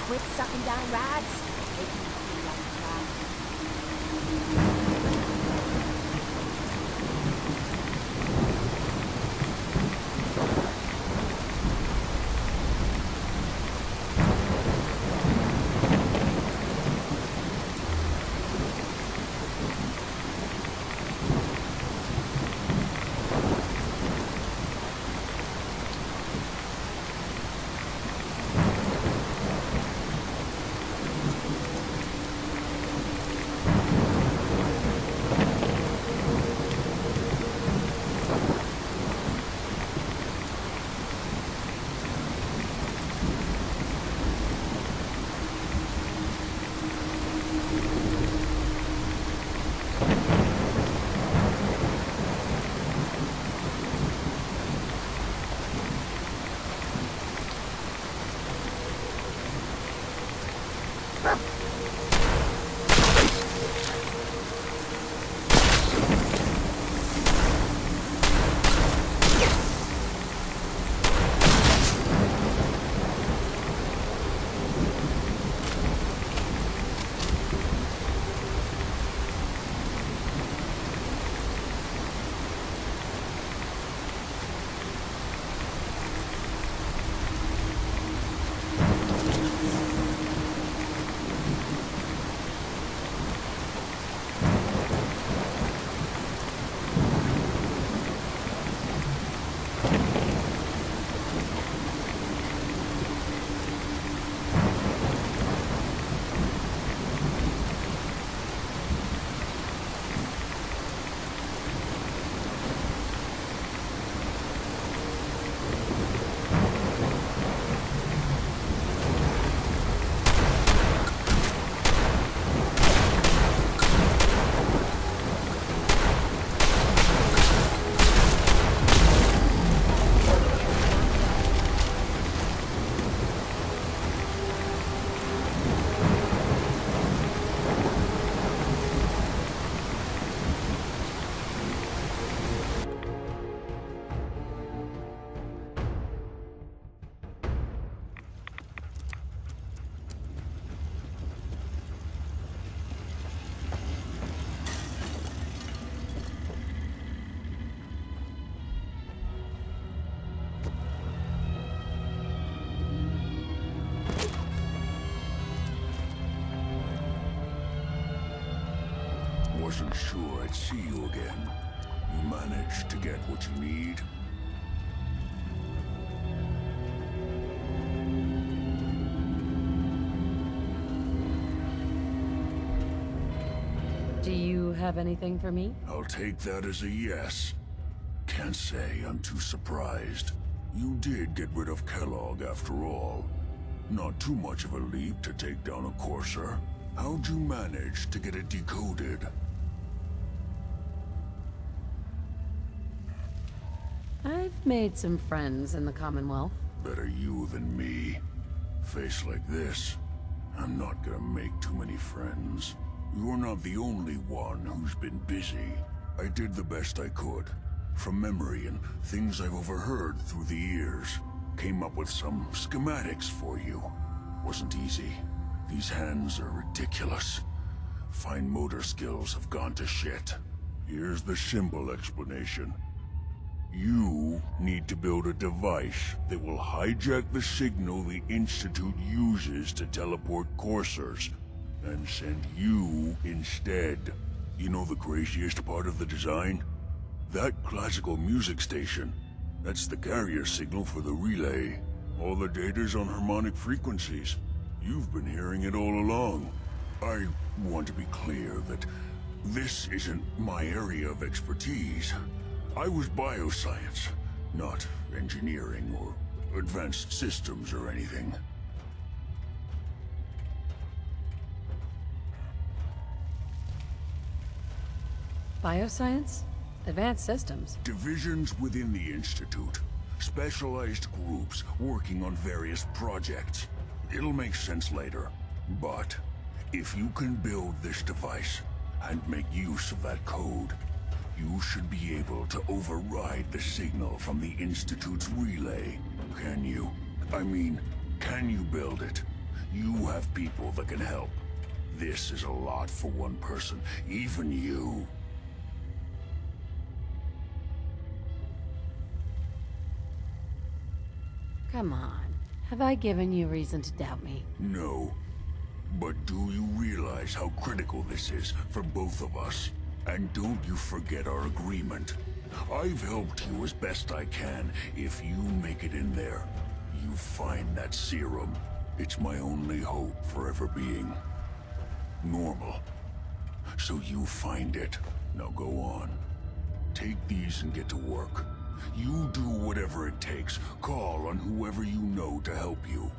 Quit sucking down rads. Wasn't sure I'd see you again. You managed to get what you need? Do you have anything for me? I'll take that as a yes. Can't say I'm too surprised. You did get rid of Kellogg after all. Not too much of a leap to take down a courser. How'd you manage to get it decoded? I've made some friends in the Commonwealth. Better you than me. Face like this, I'm not gonna make too many friends. You're not the only one who's been busy. I did the best I could. From memory and things I've overheard through the years. Came up with some schematics for you. Wasn't easy. These hands are ridiculous. Fine motor skills have gone to shit. Here's the simple explanation. You need to build a device that will hijack the signal the Institute uses to teleport coursers, and send you instead. You know the craziest part of the design? That classical music station. That's the carrier signal for the relay. All the data's on harmonic frequencies. You've been hearing it all along. I want to be clear that this isn't my area of expertise. I was bioscience, not engineering or advanced systems or anything. Bioscience? Advanced systems? Divisions within the Institute. Specialized groups working on various projects. It'll make sense later. But if you can build this device and make use of that code, you should be able to override the signal from the Institute's relay. Can you? I mean, can you build it? You have people that can help. This is a lot for one person, even you. Come on. Have I given you reason to doubt me? No. But do you realize how critical this is for both of us? And don't you forget our agreement. I've helped you as best I can. If you make it in there, you find that serum. It's my only hope for ever being normal. So you find it. Now go on. Take these and get to work. You do whatever it takes. Call on whoever you know to help you.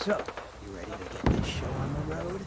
So, you ready to get this show on the road?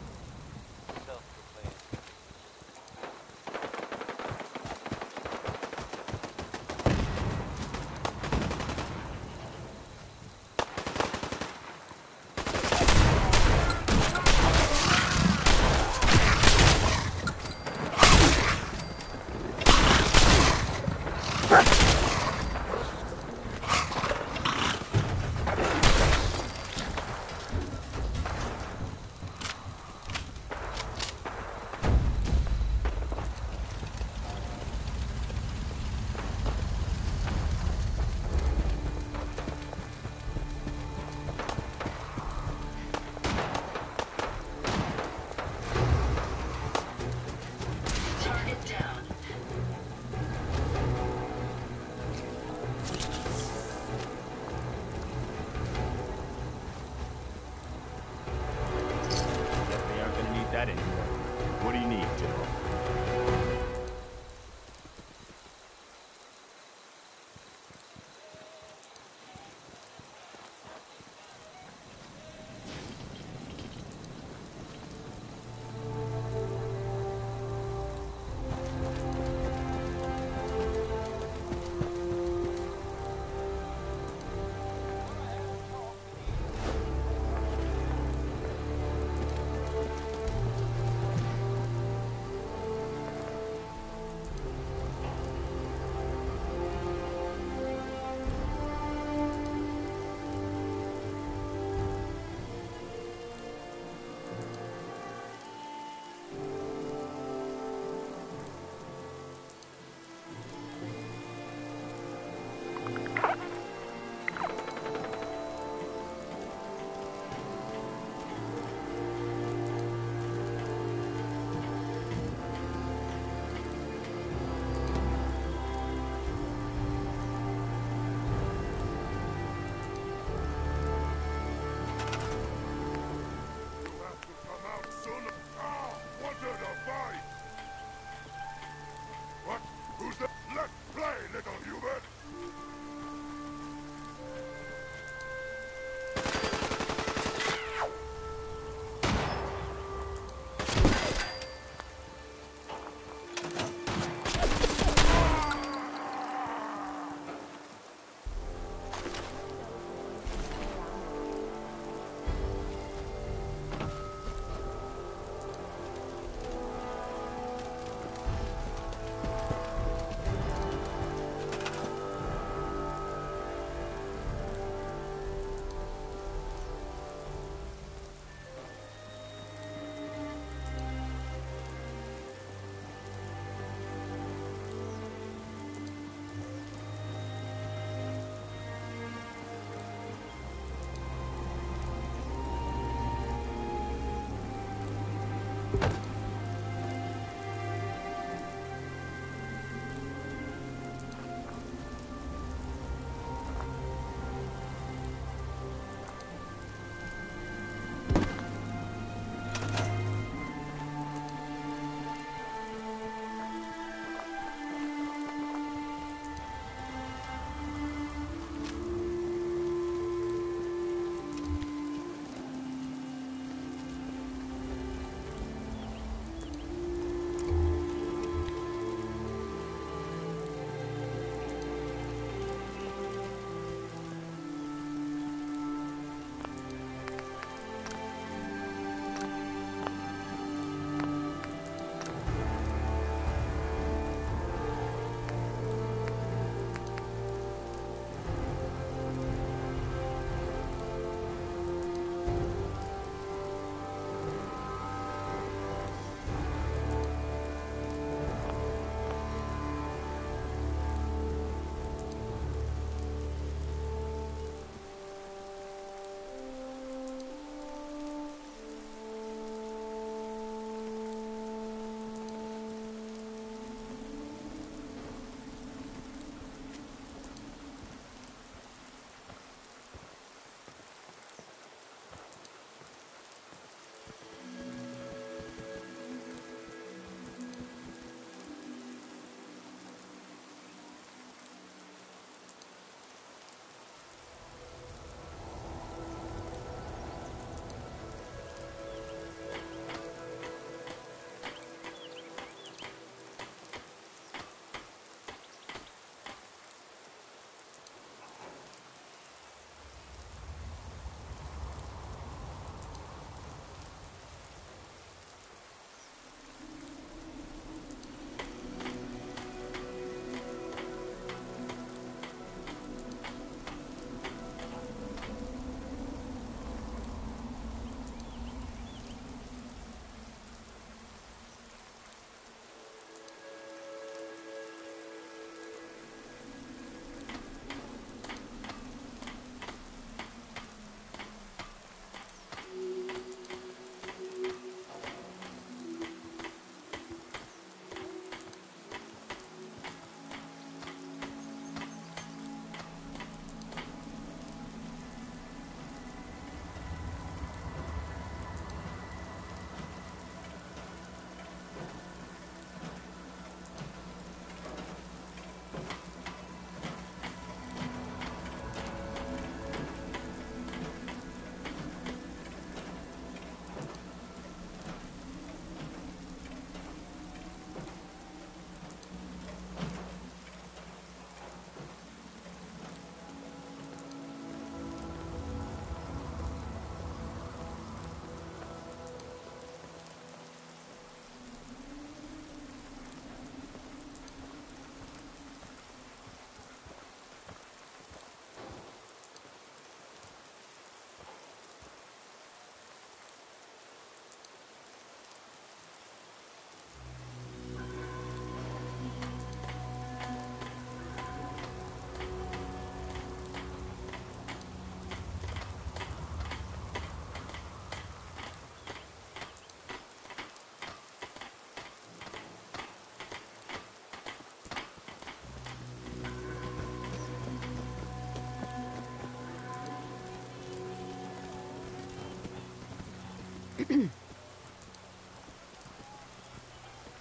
That anymore. What do you need, General?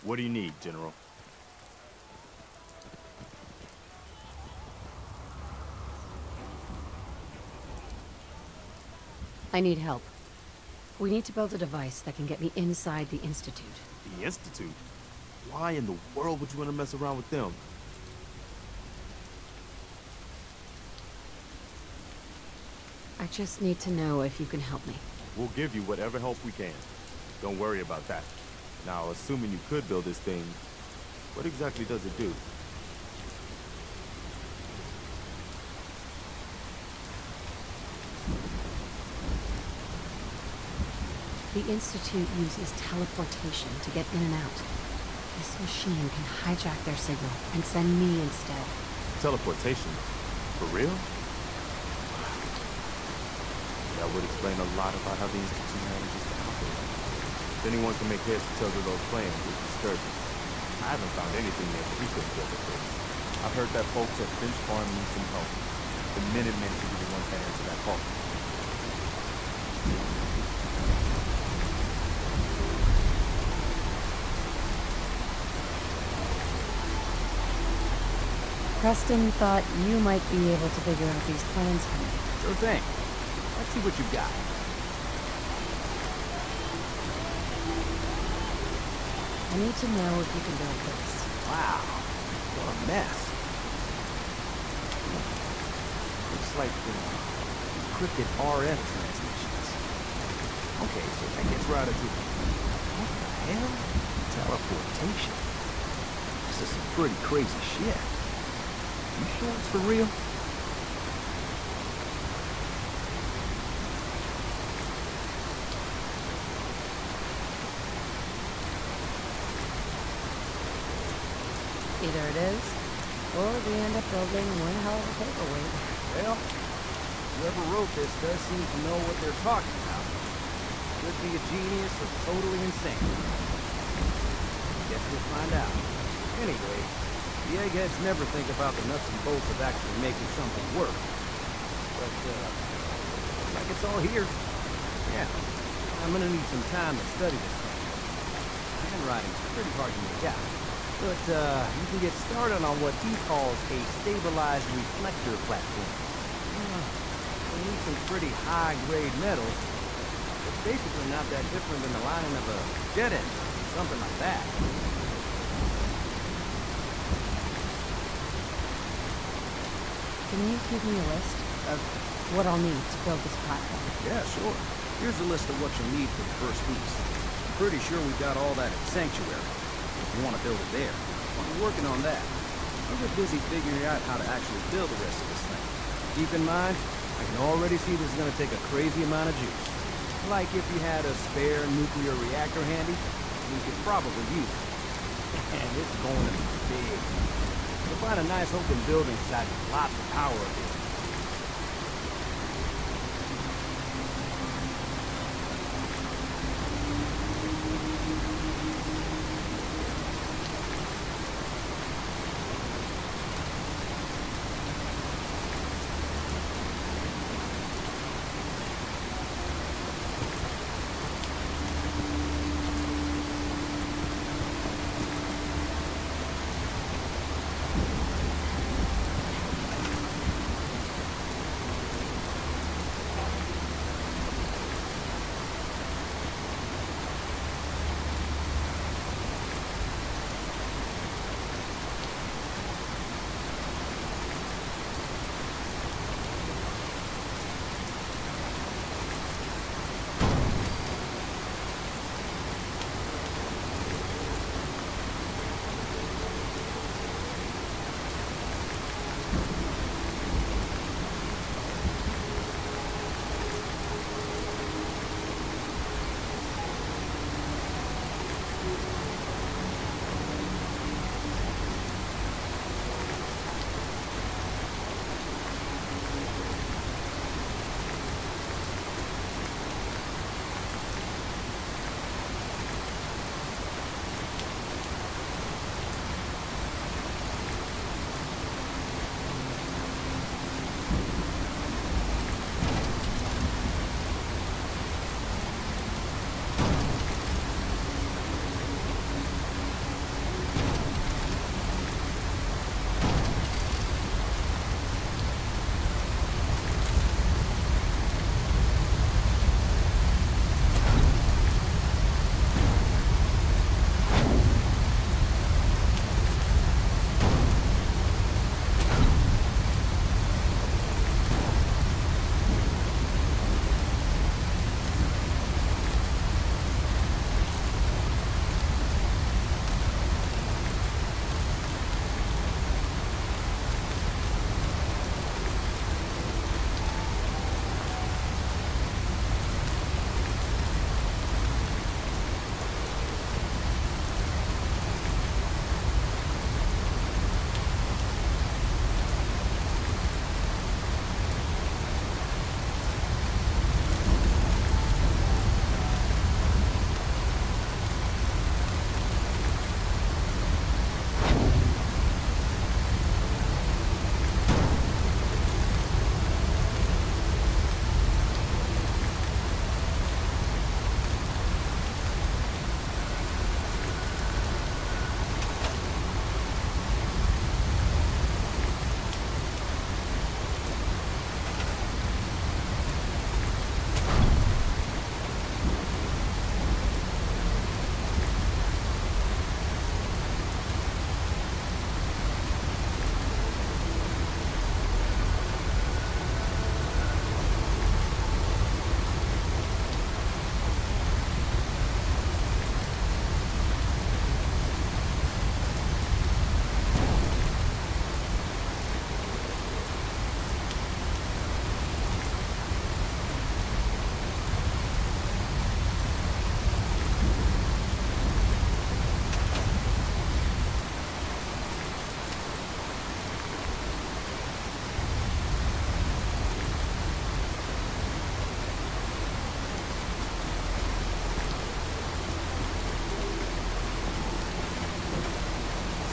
What do you need, General? I need help. We need to build a device that can get me inside the Institute. The Institute? Why in the world would you want to mess around with them? I just need to know if you can help me. We'll give you whatever help we can. Don't worry about that. Now, assuming you could build this thing, what exactly does it do? The Institute uses teleportation to get in and out. This machine can hijack their signal and send me instead. Teleportation? For real? That would explain a lot about how the Institute manages to operate. If anyone can make heads or tails of those plans, it's disturbing. I haven't found anything yet that we couldn't build with this. I've heard that folks at Finch Farm need some help. The Minutemen should be the ones to answer that call. Preston thought you might be able to figure out these plans for me. Sure thing. Let's see what you've got. I need to know if you can build this. Wow. What a mess. Looks like encrypted RF transmissions. Okay, so that gets right into it. What the hell? Teleportation. This is some pretty crazy shit. You sure it's for real? Either it is, or we end up building one hell of a paperweight. Well, whoever wrote this does seem to know what they're talking about. Could be a genius or totally insane. Guess we'll find out. Anyway, the eggheads never think about the nuts and bolts of actually making something work. But, looks like it's all here. Yeah, I'm gonna need some time to study this thing. Handwriting's pretty hard to make out. But, you can get started on what he calls a stabilized reflector platform. We need some pretty high-grade metals. It's basically not that different than the lining of a jet engine, something like that. Can you give me a list of what I'll need to build this platform? Yeah, sure. Here's a list of what you'll need for the first piece. I'm pretty sure we've got all that at Sanctuary. If you want to build it there. I'm working on that. I'm just busy figuring out how to actually build the rest of this thing. Keep in mind, I can already see this is going to take a crazy amount of juice. Like if you had a spare nuclear reactor handy, we could probably use it. And it's going to be big. You'll find a nice open building site with lots of power available.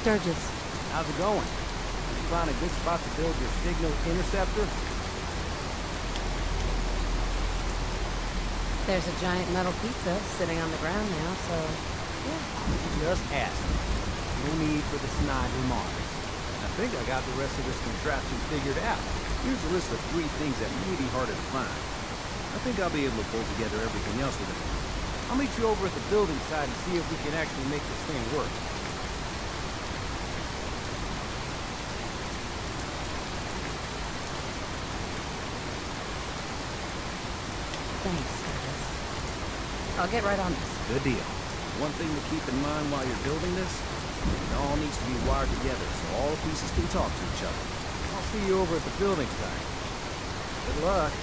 Sturgis. How's it going? You find a good spot to build your signal interceptor? There's a giant metal pizza sitting on the ground now, so yeah. Just asking. No need for the snide remarks. I think I got the rest of this contraption figured out. Here's a list of 3 things that may be harder to find. I think I'll be able to pull together everything else with it. I'll meet you over at the building site and see if we can actually make this thing work. Thanks, Sturgis. I'll get right on this. Good deal. One thing to keep in mind while you're building this, it all needs to be wired together so all the pieces can talk to each other. I'll see you over at the building site. Good luck.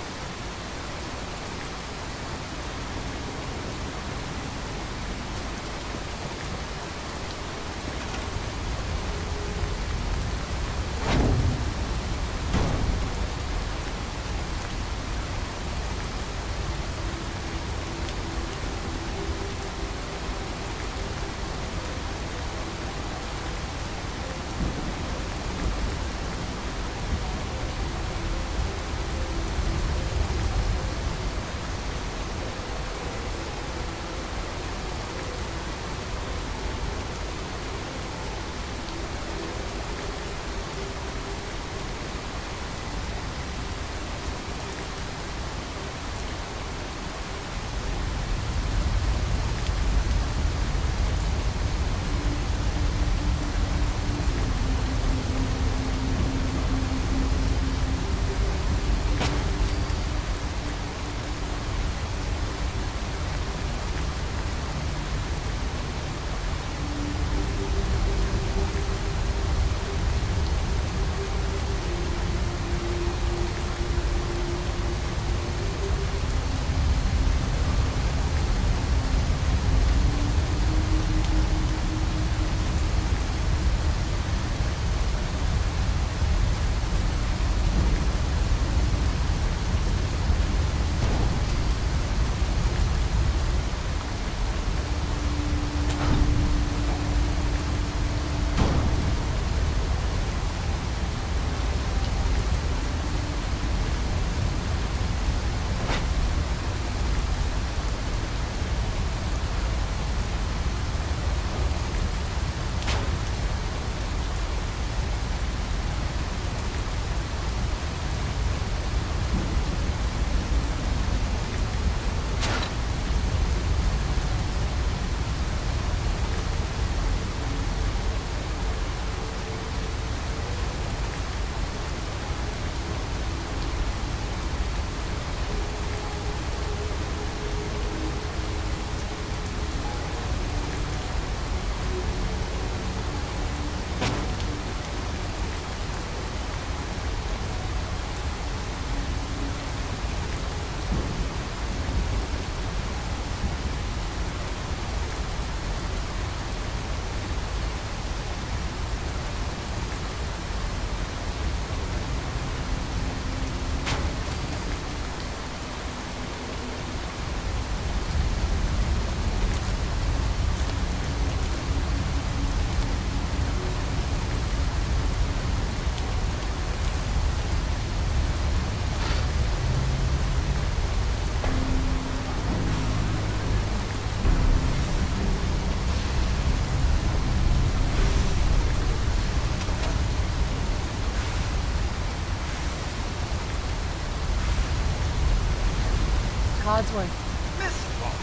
Codsworth. Miss Fox,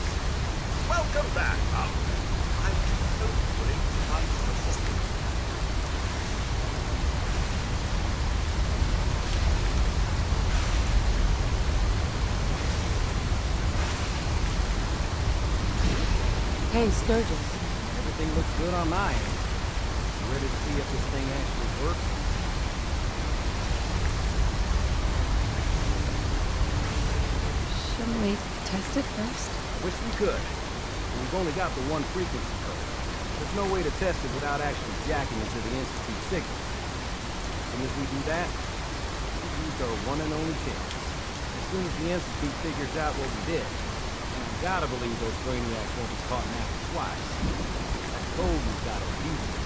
welcome back, Alfred. I'm hopefully unresisting. Hey, Sturgis. Everything looks good on my end. Ready to see if this thing actually works? Shouldn't we test it first? Wish we could. We've only got the one frequency code. There's no way to test it without actually jacking into the Institute signal. As soon as we do that, we've used our one and only chance. As soon as the Institute figures out what we did, and I've gotta believe those brainiacs won't be caught napping twice. That code we've got to use it.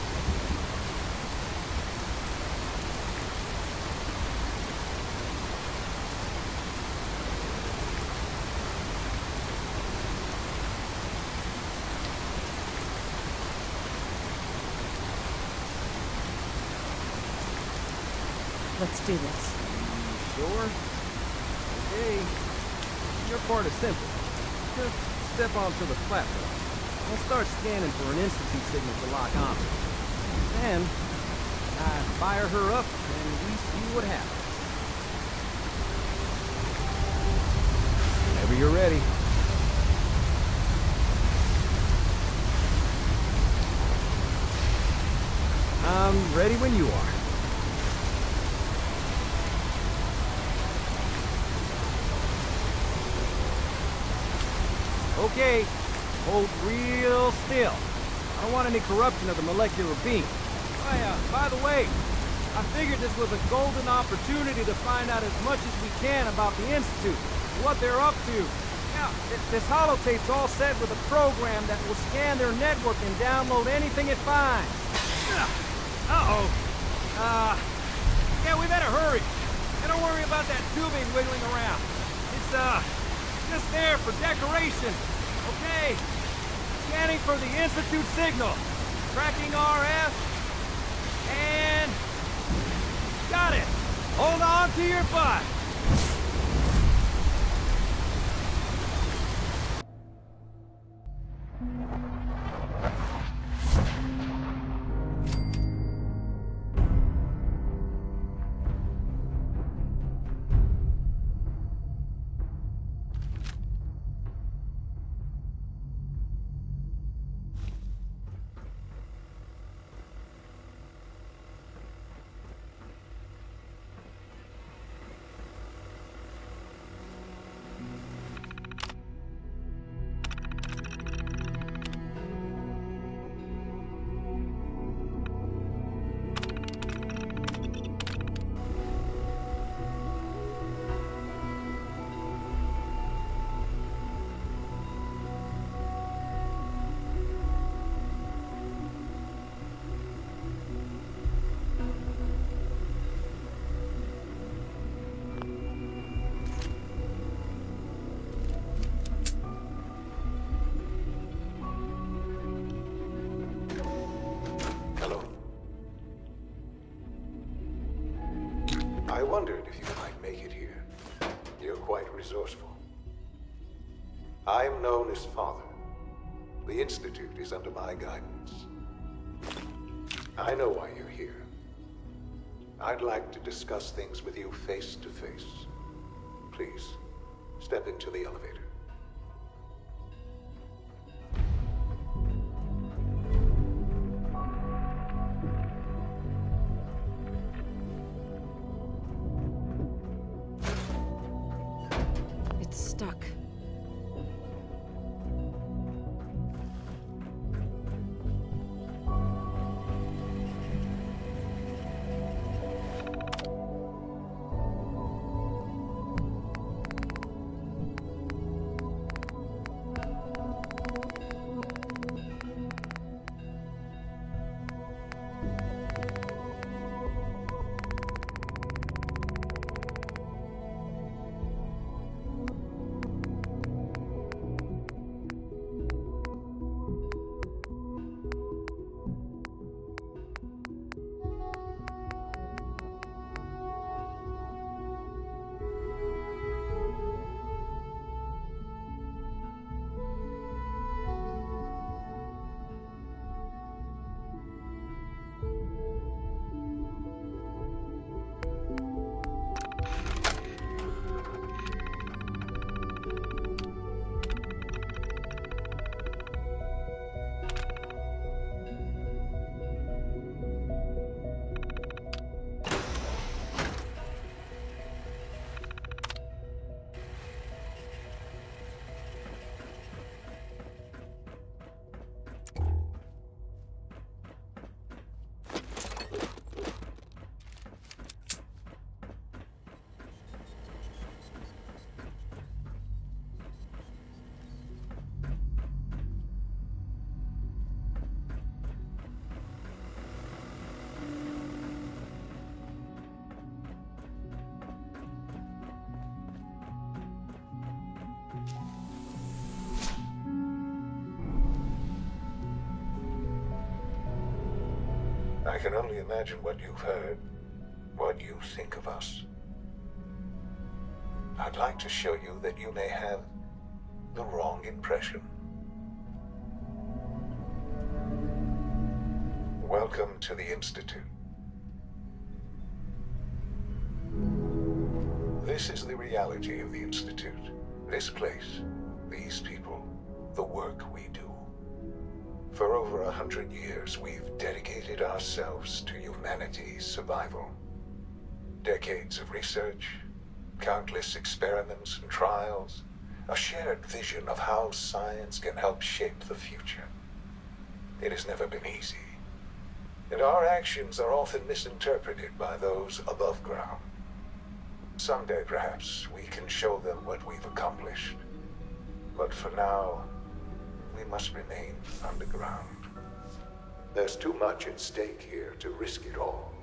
Let's do this. Sure? Okay. Your part is simple. Just step onto the platform. We'll start scanning for an Institute signal to lock on. Then, I fire her up, and we see what happens. Whenever you're ready. I'm ready when you are. Okay, hold real still. I don't want any corruption of the molecular beam. By the way, I figured this was a golden opportunity to find out as much as we can about the Institute, what they're up to. Now, this holotape's all set with a program that will scan their network and download anything it finds. Uh-oh. Yeah, we better hurry. And don't worry about that tubing wiggling around. It's, just there for decoration. Okay. Scanning for the Institute signal. Tracking RF. And... got it. Hold on to your butt. I wondered if you might make it here. You're quite resourceful. I am known as Father. The Institute is under my guidance. I know why you're here. I'd like to discuss things with you face to face. Please, step into the elevator. Stuck. I can only imagine what you've heard, what you think of us. I'd like to show you that you may have the wrong impression. Welcome to the Institute. This is the reality of the Institute. This place, these people, the work we do. For over 100 years, we've dedicated ourselves to humanity's survival. Decades of research, countless experiments and trials, a shared vision of how science can help shape the future. It has never been easy, and our actions are often misinterpreted by those above ground. Someday, perhaps, we can show them what we've accomplished. But for now, we must remain underground. There's too much at stake here to risk it all.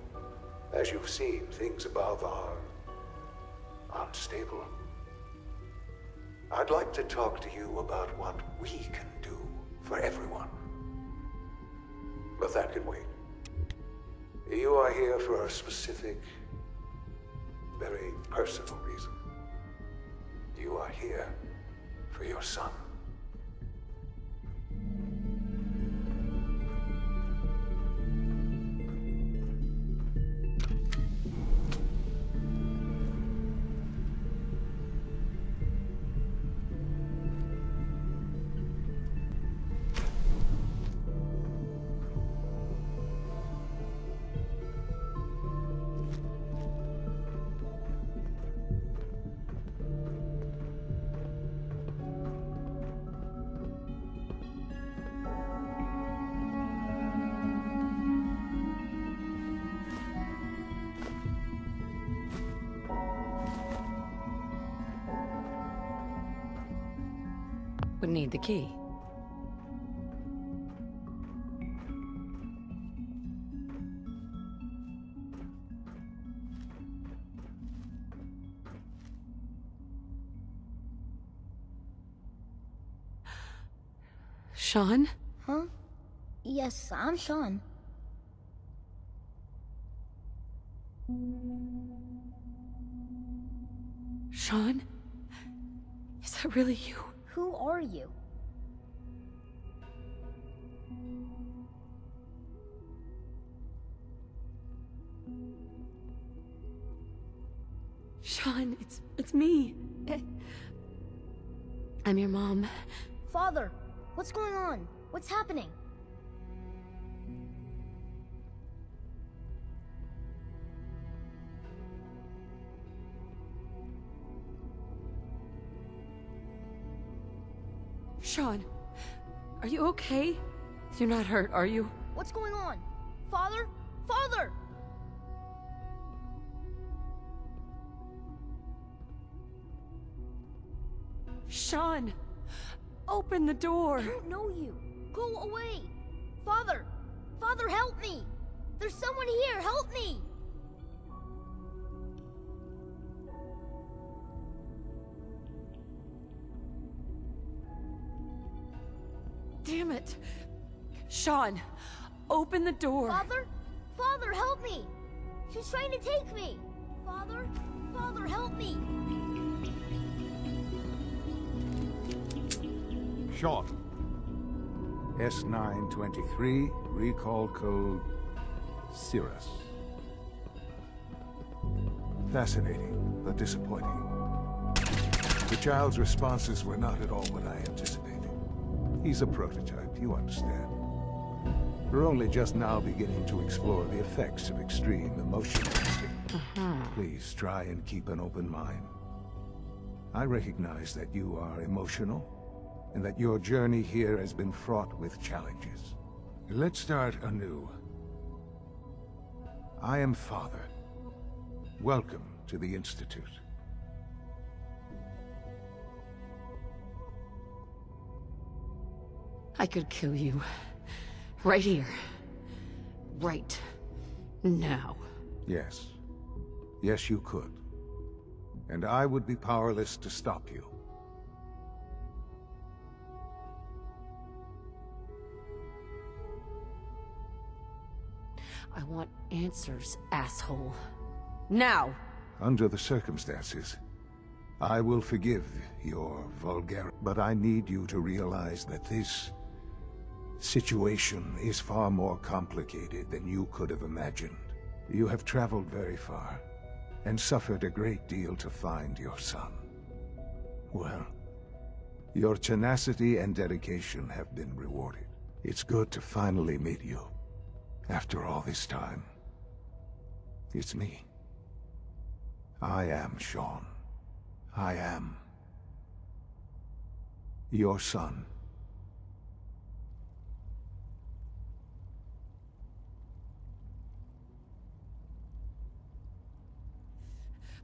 As you've seen, things above are unstable. I'd like to talk to you about what we can do for everyone. But that can wait. You are here for a specific, very personal reason. You are here for your son. Would need the key. Sean? Huh? Yes, I'm Sean. Sean? Is that really you? Who are you? Sean, it's me. I'm your mom. Father, what's going on? What's happening? Sean, are you okay? You're not hurt, are you? What's going on? Father? Father! Sean, open the door. I don't know you. Go away. Father! Father, help me! There's someone here, help me! Damn it. Sean, open the door. Father? Father, help me! She's trying to take me! Father? Father, help me! Sean. S923, recall code Cirrus. Fascinating, but disappointing. The child's responses were not at all what I anticipated. He's a prototype, you understand. We're only just now beginning to explore the effects of extreme emotion testing. Please try and keep an open mind. I recognize that you are emotional, and that your journey here has been fraught with challenges. Let's start anew. I am Father. Welcome to the Institute. I could kill you. Right here. Right now. Yes. Yes, you could. And I would be powerless to stop you. I want answers, asshole. Now! Under the circumstances, I will forgive your vulgarity, but I need you to realize that this situation is far more complicated than you could have imagined. You have traveled very far, and suffered a great deal to find your son. Well, your tenacity and dedication have been rewarded. It's good to finally meet you. After all this time, it's me. I am Shaun. I am your son.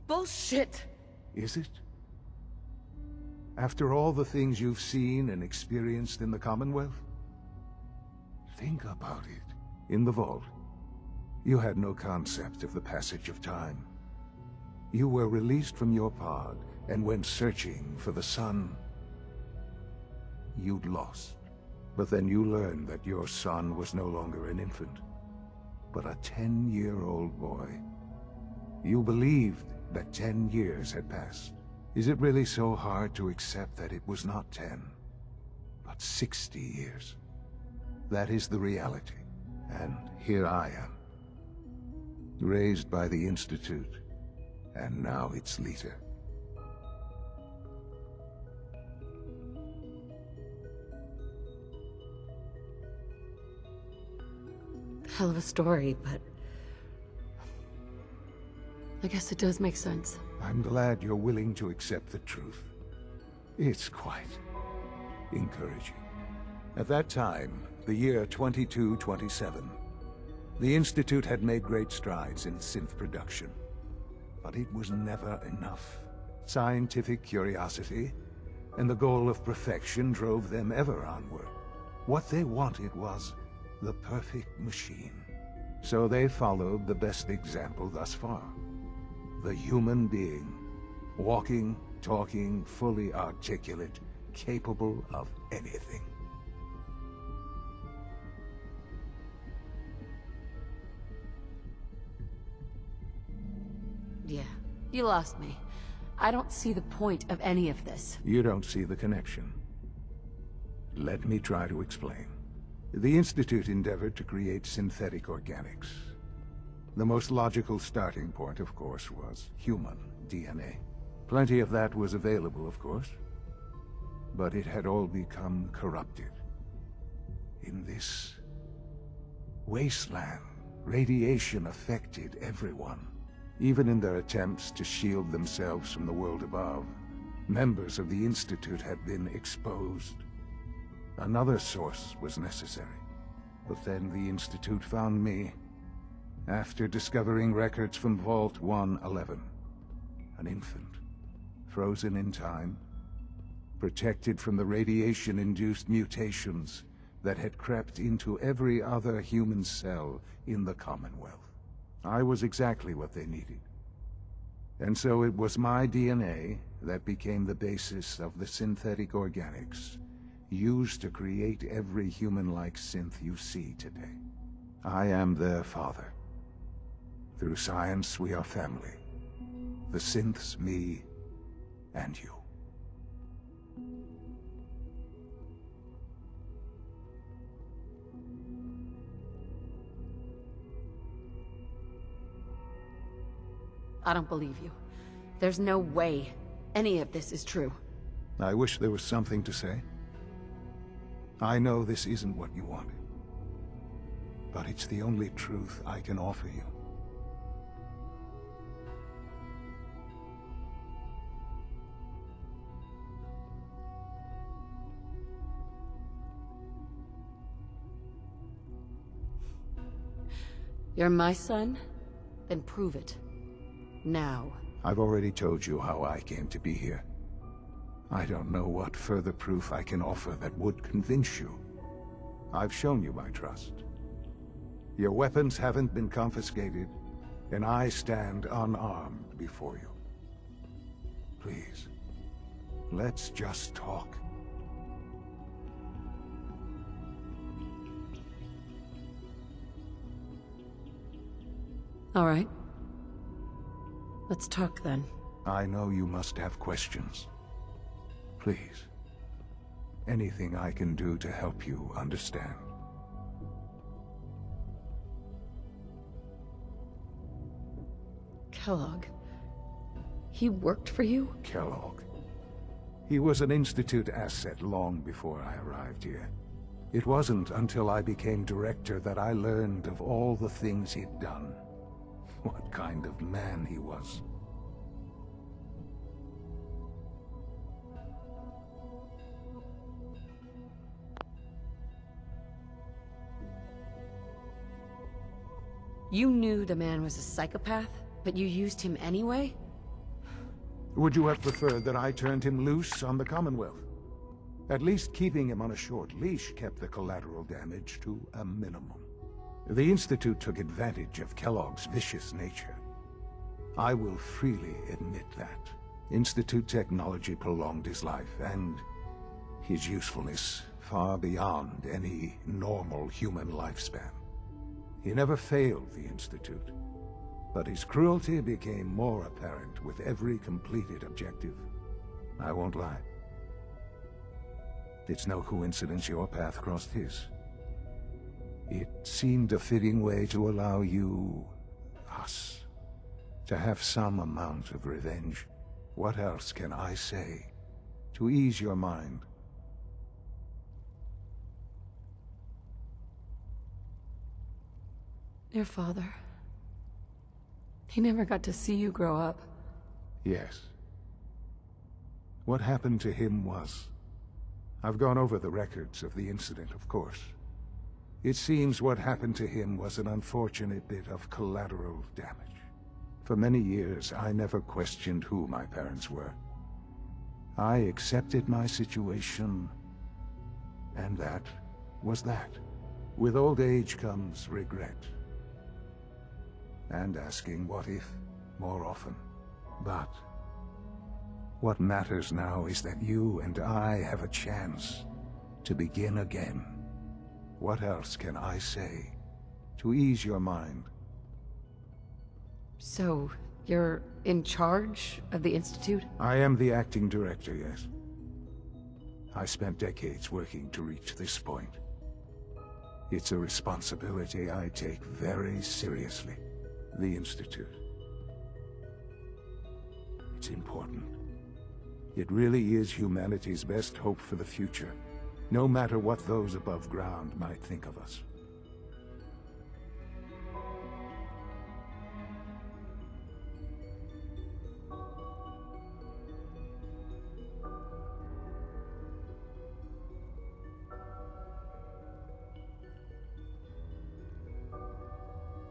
Bullshit! Is it? After all the things you've seen and experienced in the Commonwealth? Think about it. In the vault, you had no concept of the passage of time. You were released from your pod and went searching for the son you'd lost. But then you learned that your son was no longer an infant, but a 10-year-old boy. You believed that 10 years had passed. Is it really so hard to accept that it was not 10, but 60 years? That is the reality. And here I am, raised by the Institute, and now its leader. Hell of a story, but I guess it does make sense. I'm glad you're willing to accept the truth. It's quite encouraging. At that time, the year 2227, the Institute had made great strides in synth production. But it was never enough. Scientific curiosity and the goal of perfection drove them ever onward. What they wanted was the perfect machine. So they followed the best example thus far. The human being. Walking, talking, fully articulate, capable of anything. Yeah, you lost me. I don't see the point of any of this. You don't see the connection. Let me try to explain. The Institute endeavored to create synthetic organics. The most logical starting point, of course, was human DNA. Plenty of that was available, of course. But it had all become corrupted. In this wasteland, radiation affected everyone. Even in their attempts to shield themselves from the world above, members of the Institute had been exposed. Another source was necessary. But then the Institute found me, after discovering records from Vault 111. An infant, frozen in time, protected from the radiation-induced mutations that had crept into every other human cell in the Commonwealth. I was exactly what they needed. And so it was my DNA that became the basis of the synthetic organics used to create every human-like synth you see today. I am their father. Through science, we are family. The synths, me, and you. I don't believe you. There's no way any of this is true. I wish there was something to say. I know this isn't what you wanted. But it's the only truth I can offer you. You're my son? Then prove it. Now. I've already told you how I came to be here. I don't know what further proof I can offer that would convince you. I've shown you my trust. Your weapons haven't been confiscated, and I stand unarmed before you. Please, let's just talk. All right. Let's talk then. I know you must have questions. Please. Anything I can do to help you understand. Kellogg. He worked for you? Kellogg. He was an Institute asset long before I arrived here. It wasn't until I became director that I learned of all the things he'd done. What kind of man he was. You knew the man was a psychopath, but you used him anyway? Would you have preferred that I turned him loose on the Commonwealth? At least keeping him on a short leash kept the collateral damage to a minimum. The Institute took advantage of Kellogg's vicious nature. I will freely admit that. Institute technology prolonged his life, and his usefulness far beyond any normal human lifespan. He never failed the Institute, but his cruelty became more apparent with every completed objective. I won't lie. It's no coincidence your path crossed his. It seemed a fitting way to allow you, us, to have some amount of revenge. What else can I say to ease your mind? Your father. He never got to see you grow up. Yes. What happened to him was... I've gone over the records of the incident, of course. It seems what happened to him was an unfortunate bit of collateral damage. For many years, I never questioned who my parents were. I accepted my situation, and that was that. With old age comes regret. And asking what if more often. But what matters now is that you and I have a chance to begin again. What else can I say to ease your mind? So, you're in charge of the Institute? I am the acting director, yes. I spent decades working to reach this point. It's a responsibility I take very seriously. The Institute. It's important. It really is humanity's best hope for the future, no matter what those above ground might think of us.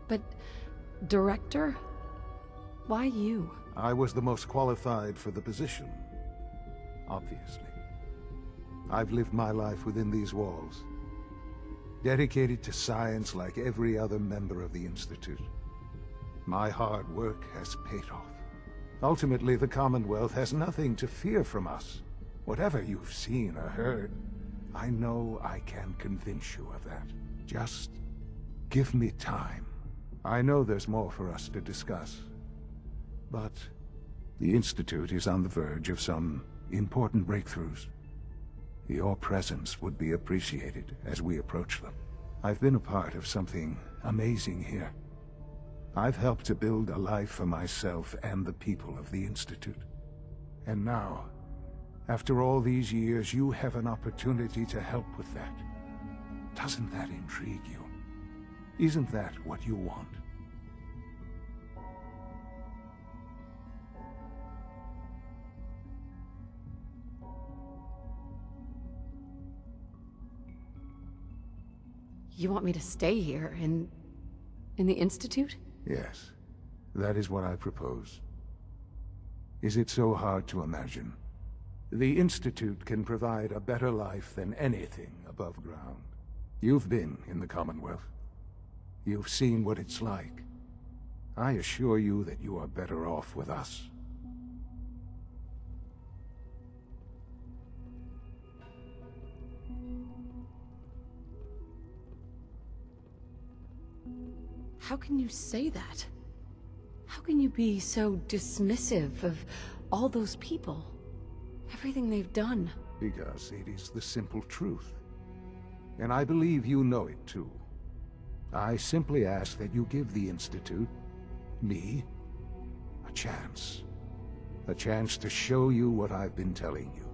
But... Director? Why you? I was the most qualified for the position. Obviously. I've lived my life within these walls. Dedicated to science like every other member of the Institute. My hard work has paid off. Ultimately, the Commonwealth has nothing to fear from us. Whatever you've seen or heard, I know I can convince you of that. Just give me time. I know there's more for us to discuss, but the Institute is on the verge of some important breakthroughs. Your presence would be appreciated as we approach them. I've been a part of something amazing here. I've helped to build a life for myself and the people of the Institute. And now, after all these years, you have an opportunity to help with that. Doesn't that intrigue you? Isn't that what you want? You want me to stay here, in the Institute? Yes, that is what I propose. Is it so hard to imagine? The Institute can provide a better life than anything above ground. You've been in the Commonwealth. You've seen what it's like. I assure you that you are better off with us. How can you say that? How can you be so dismissive of all those people? Everything they've done? Because it is the simple truth. And I believe you know it too. I simply ask that you give the Institute, me, a chance. A chance to show you what I've been telling you.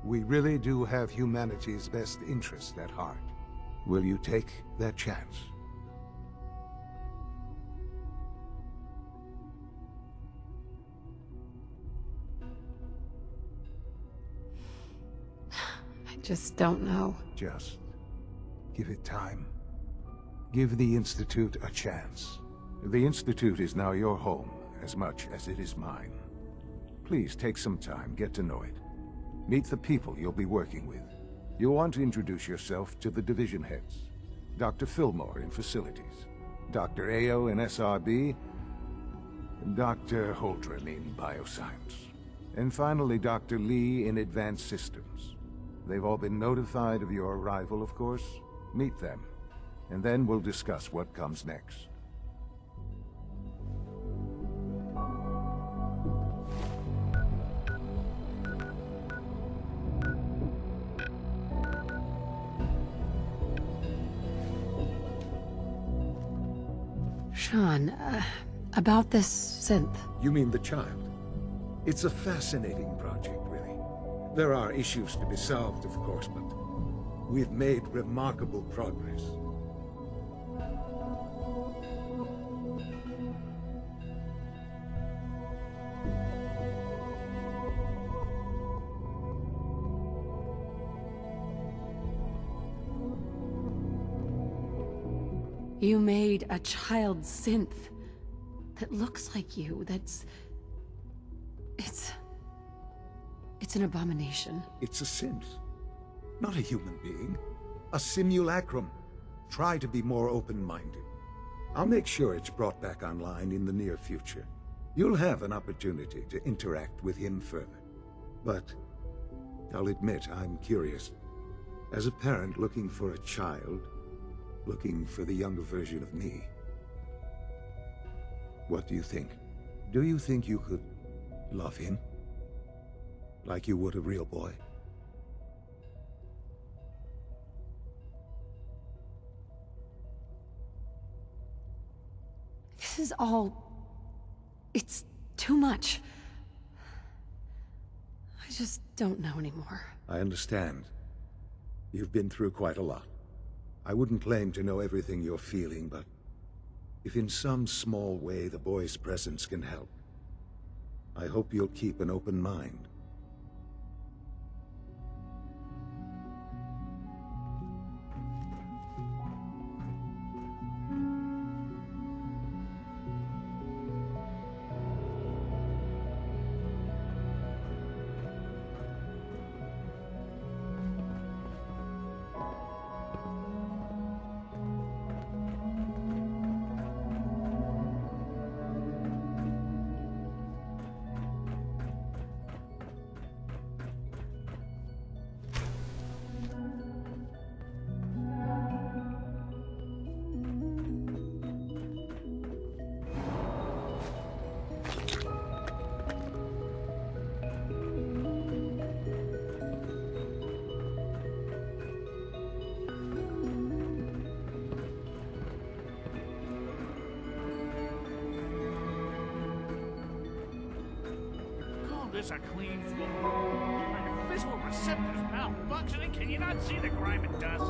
We really do have humanity's best interest at heart. Will you take that chance? I just don't know. Just give it time. Give the Institute a chance. The Institute is now your home as much as it is mine. Please take some time, get to know it. Meet the people you'll be working with. You'll want to introduce yourself to the division heads. Dr. Fillmore in Facilities, Dr. Ayo in SRB, and Dr. Holdren in Bioscience. And finally, Dr. Lee in Advanced Systems. They've all been notified of your arrival, of course. Meet them, and then we'll discuss what comes next. Sean, about this synth. You mean the child? It's a fascinating project, really. There are issues to be solved, of course, but we've made remarkable progress. You made a child synth that looks like you, It's an abomination. It's a synth, not a human being. A simulacrum. Try to be more open-minded. I'll make sure it's brought back online in the near future. You'll have an opportunity to interact with him further. But I'll admit I'm curious. As a parent looking for a child, looking for the younger version of me, what do you think? Do you think you could love him? Like you would a real boy? This is all... it's too much. I just don't know anymore. I understand. You've been through quite a lot. I wouldn't claim to know everything you're feeling, but if in some small way the boy's presence can help, I hope you'll keep an open mind. This a clean floor? Are your visual receptors malfunctioning? Can you not see the grime and dust?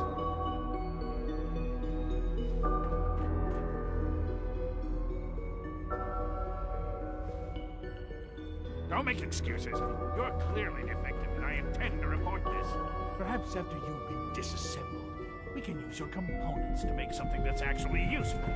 Don't make excuses. You're clearly defective, and I intend to report this. Perhaps after you've been disassembled, we can use your components to make something that's actually useful.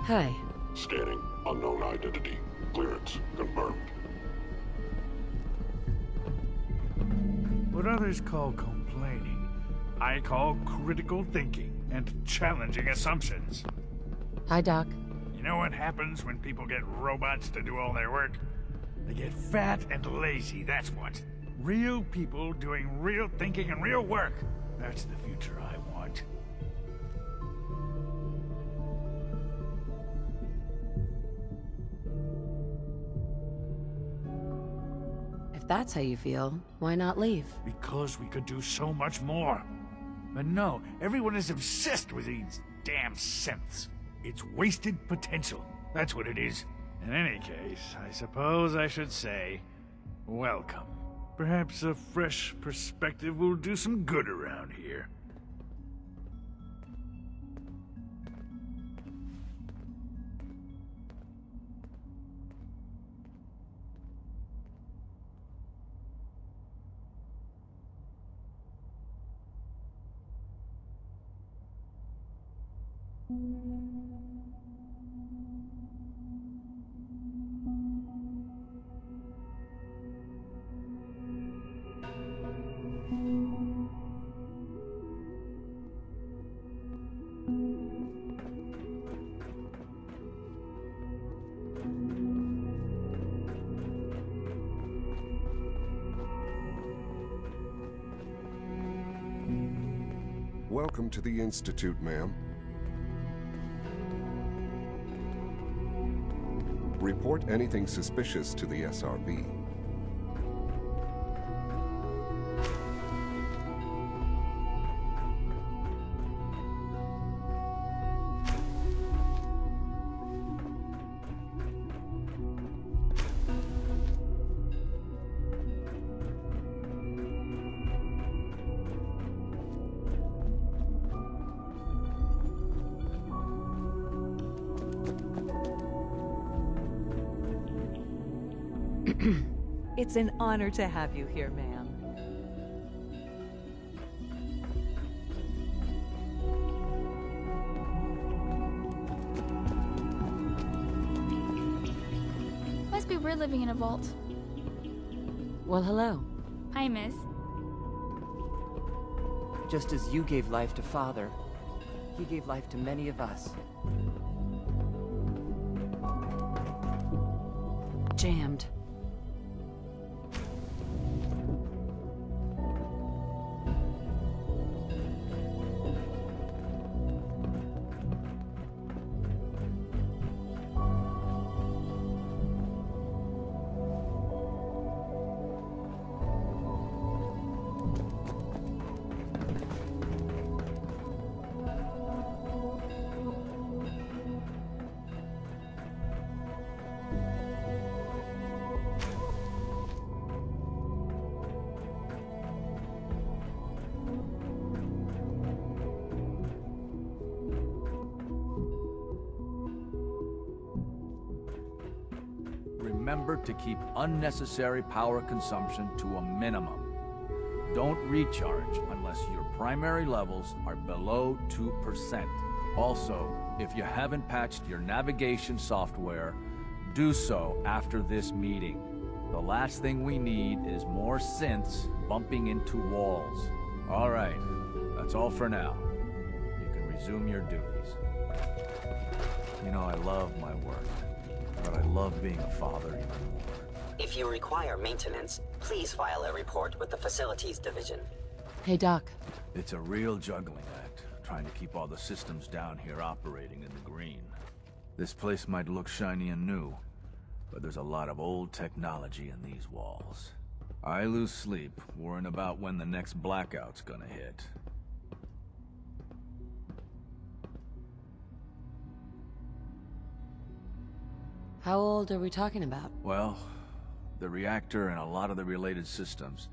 Hi. Scanning. Unknown identity. Clearance confirmed. What others call complaining, I call critical thinking and challenging assumptions. Hi, Doc. You know what happens when people get robots to do all their work? They get fat and lazy, that's what. Real people doing real thinking and real work. That's the future I want. If that's how you feel, why not leave? Because we could do so much more. But no, everyone is obsessed with these damn synths. It's wasted potential. That's what it is. In any case, I suppose I should say, welcome. Perhaps a fresh perspective will do some good around here. Welcome to the Institute, ma'am. Report anything suspicious to the SRB. It's an honor to have you here, ma'am. Must be weird living in a vault. Well, hello. Hi, miss. Just as you gave life to Father, he gave life to many of us. Jammed. Remember to keep unnecessary power consumption to a minimum. Don't recharge unless your primary levels are below 2%. Also, if you haven't patched your navigation software, do so after this meeting. The last thing we need is more synths bumping into walls. All right, that's all for now. You can resume your duties. You know, I love my work. But I love being a father even more. If you require maintenance, please file a report with the Facilities Division. Hey, Doc. It's a real juggling act, trying to keep all the systems down here operating in the green. This place might look shiny and new, but there's a lot of old technology in these walls. I lose sleep worrying about when the next blackout's gonna hit. How old are we talking about? Well, the reactor and a lot of the related systems.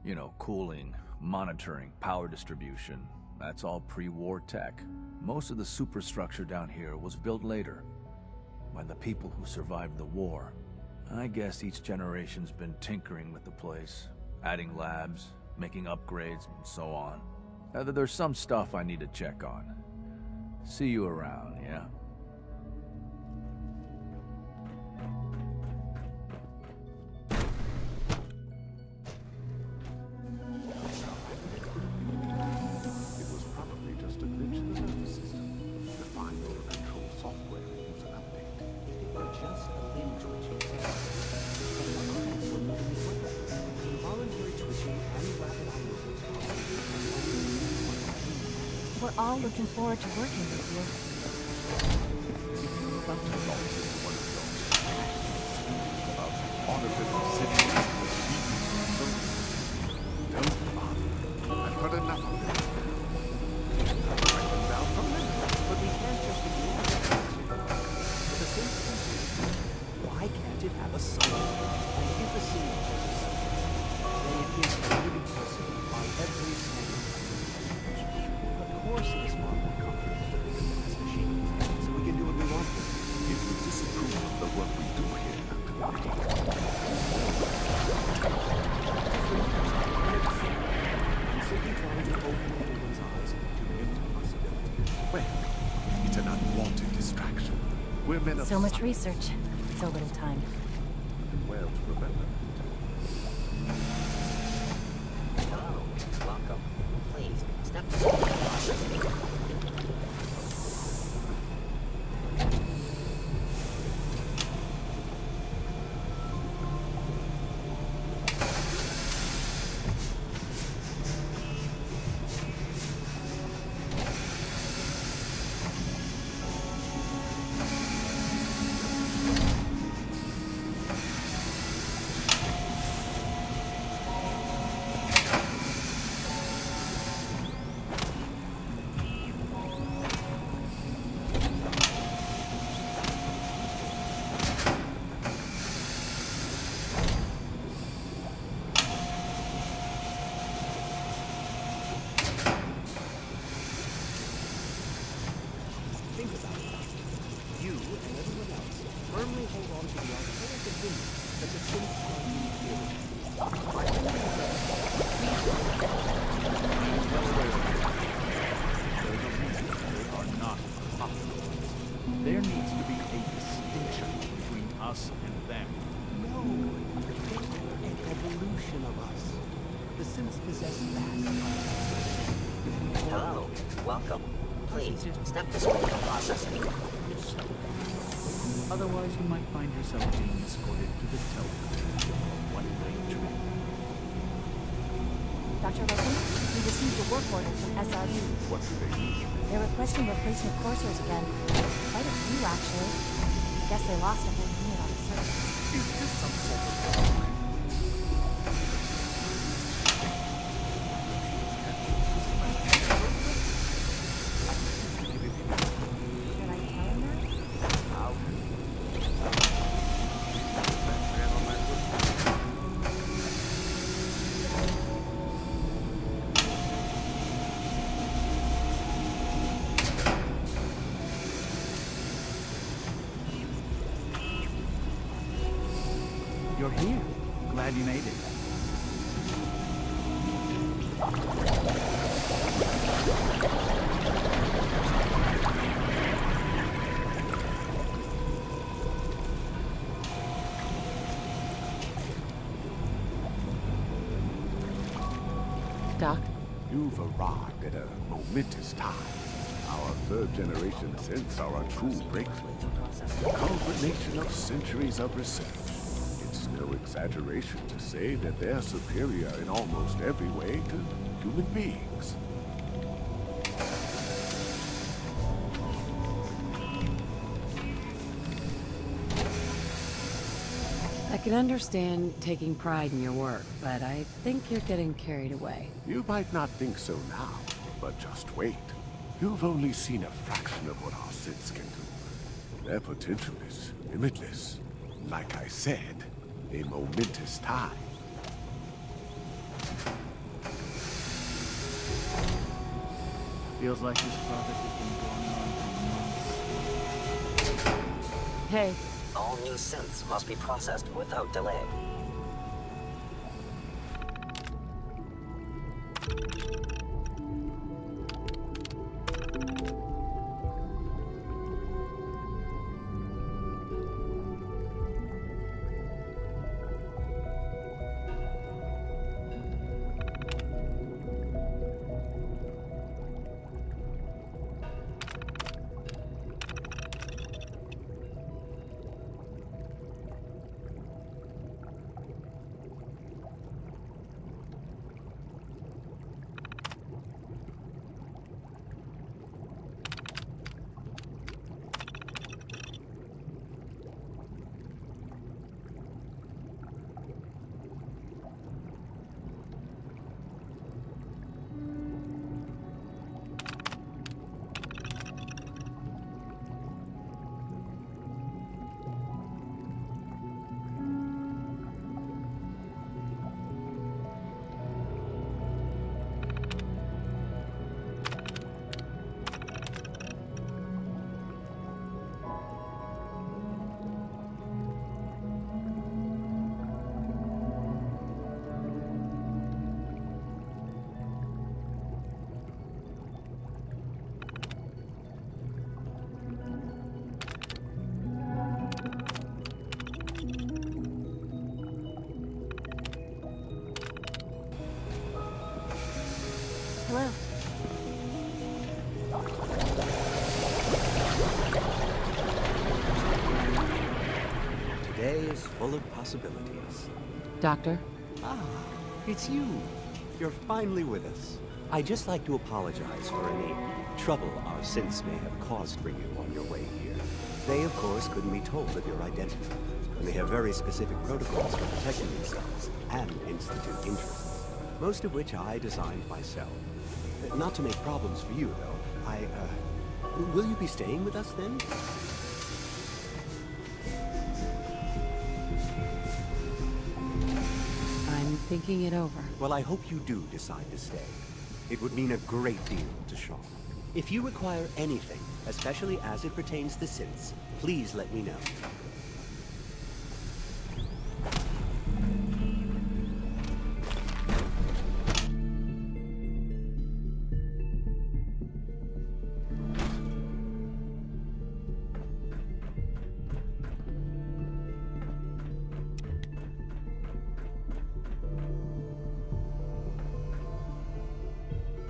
You know, cooling, monitoring, power distribution. That's all pre-war tech. Most of the superstructure down here was built later, by the people who survived the war. I guess each generation's been tinkering with the place, adding labs, making upgrades, and so on. There's some stuff I need to check on. See you around, yeah? We're all looking forward to working with you. Artificial cities don't bother. I've heard enough of this. I come down from them. But we can't just ignore it. For the same reason, why can't it have a soul? And if the scene has a soul, then it is a living person on every standard. Of course it's far more comfortable to think of them as machines, so we can do what we want with them. If you disapprove of the work we do here, well, it's an unwanted distraction. We're men of So much research, so little time. well to remember. Hello, welcome. Please, step aside. Think about it. You and everyone else firmly hold on to the archaic opinion that the synths are inferior. By holding them, There's a reason they are not popular. There needs to be a distinction between us and them. no, they are an evolution of us. The synths possess vast Hello, welcome. Please, step this way for processing. Otherwise, you might find yourself being escorted to the television for a one-night trip. Dr. Logan, we received a work order from SRU. What do they need? They're requesting replacement coursers again. Quite a few, actually. Guess they lost a whole unit on the surface. Is this some sort of You're here. Glad you made it. Doc? You've arrived at a momentous time. Our third-generation synths are a true breakthrough. The culmination of centuries of research. It's no exaggeration to say that they're superior in almost every way to human beings. I can understand taking pride in your work, but I think you're getting carried away. You might not think so now, but just wait. You've only seen a fraction of what our synths can do. Their potential is limitless. Like I said, a momentous time. Feels like this project has been going on for months. Hey. All new synths must be processed without delay. full of possibilities. Doctor? Ah, it's you. You're finally with us. I'd just like to apologize for any trouble our synths may have caused for you on your way here. They, of course, couldn't be told of your identity, and they have very specific protocols for protecting themselves and Institute interests, most of which I designed myself. Not to make problems for you, though. Will you be staying with us then? I'm thinking it over. Well, I hope you do decide to stay. It would mean a great deal to Shaw. If you require anything, especially as it pertains to synths, please let me know.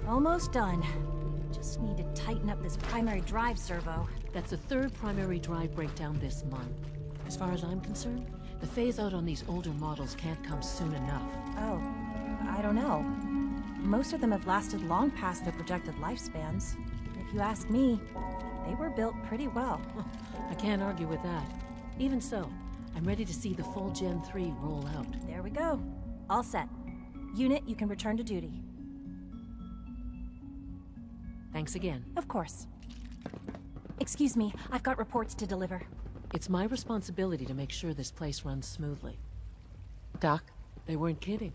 Almost done. Just need to tighten up this primary drive servo. That's the third primary drive breakdown this month. As far as I'm concerned, the phase-out on these older models can't come soon enough. Oh, I don't know. Most of them have lasted long past their projected lifespans. If you ask me, they were built pretty well. I can't argue with that. Even so, I'm ready to see the full Gen 3 roll out. There we go. All set. Unit, you can return to duty. Thanks again. Of course. Excuse me, I've got reports to deliver. It's my responsibility to make sure this place runs smoothly. Doc? They weren't kidding.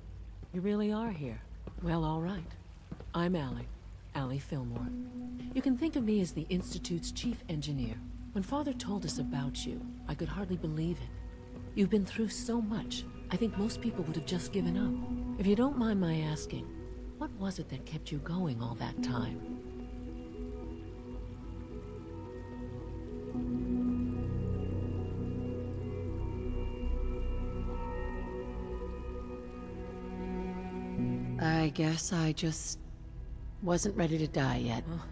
You really are here. Well, all right. I'm Allie Fillmore. You can think of me as the Institute's chief engineer. When Father told us about you, I could hardly believe it. You've been through so much, I think most people would have just given up. If you don't mind my asking, what was it that kept you going all that time? I guess I just wasn't ready to die yet. Oh,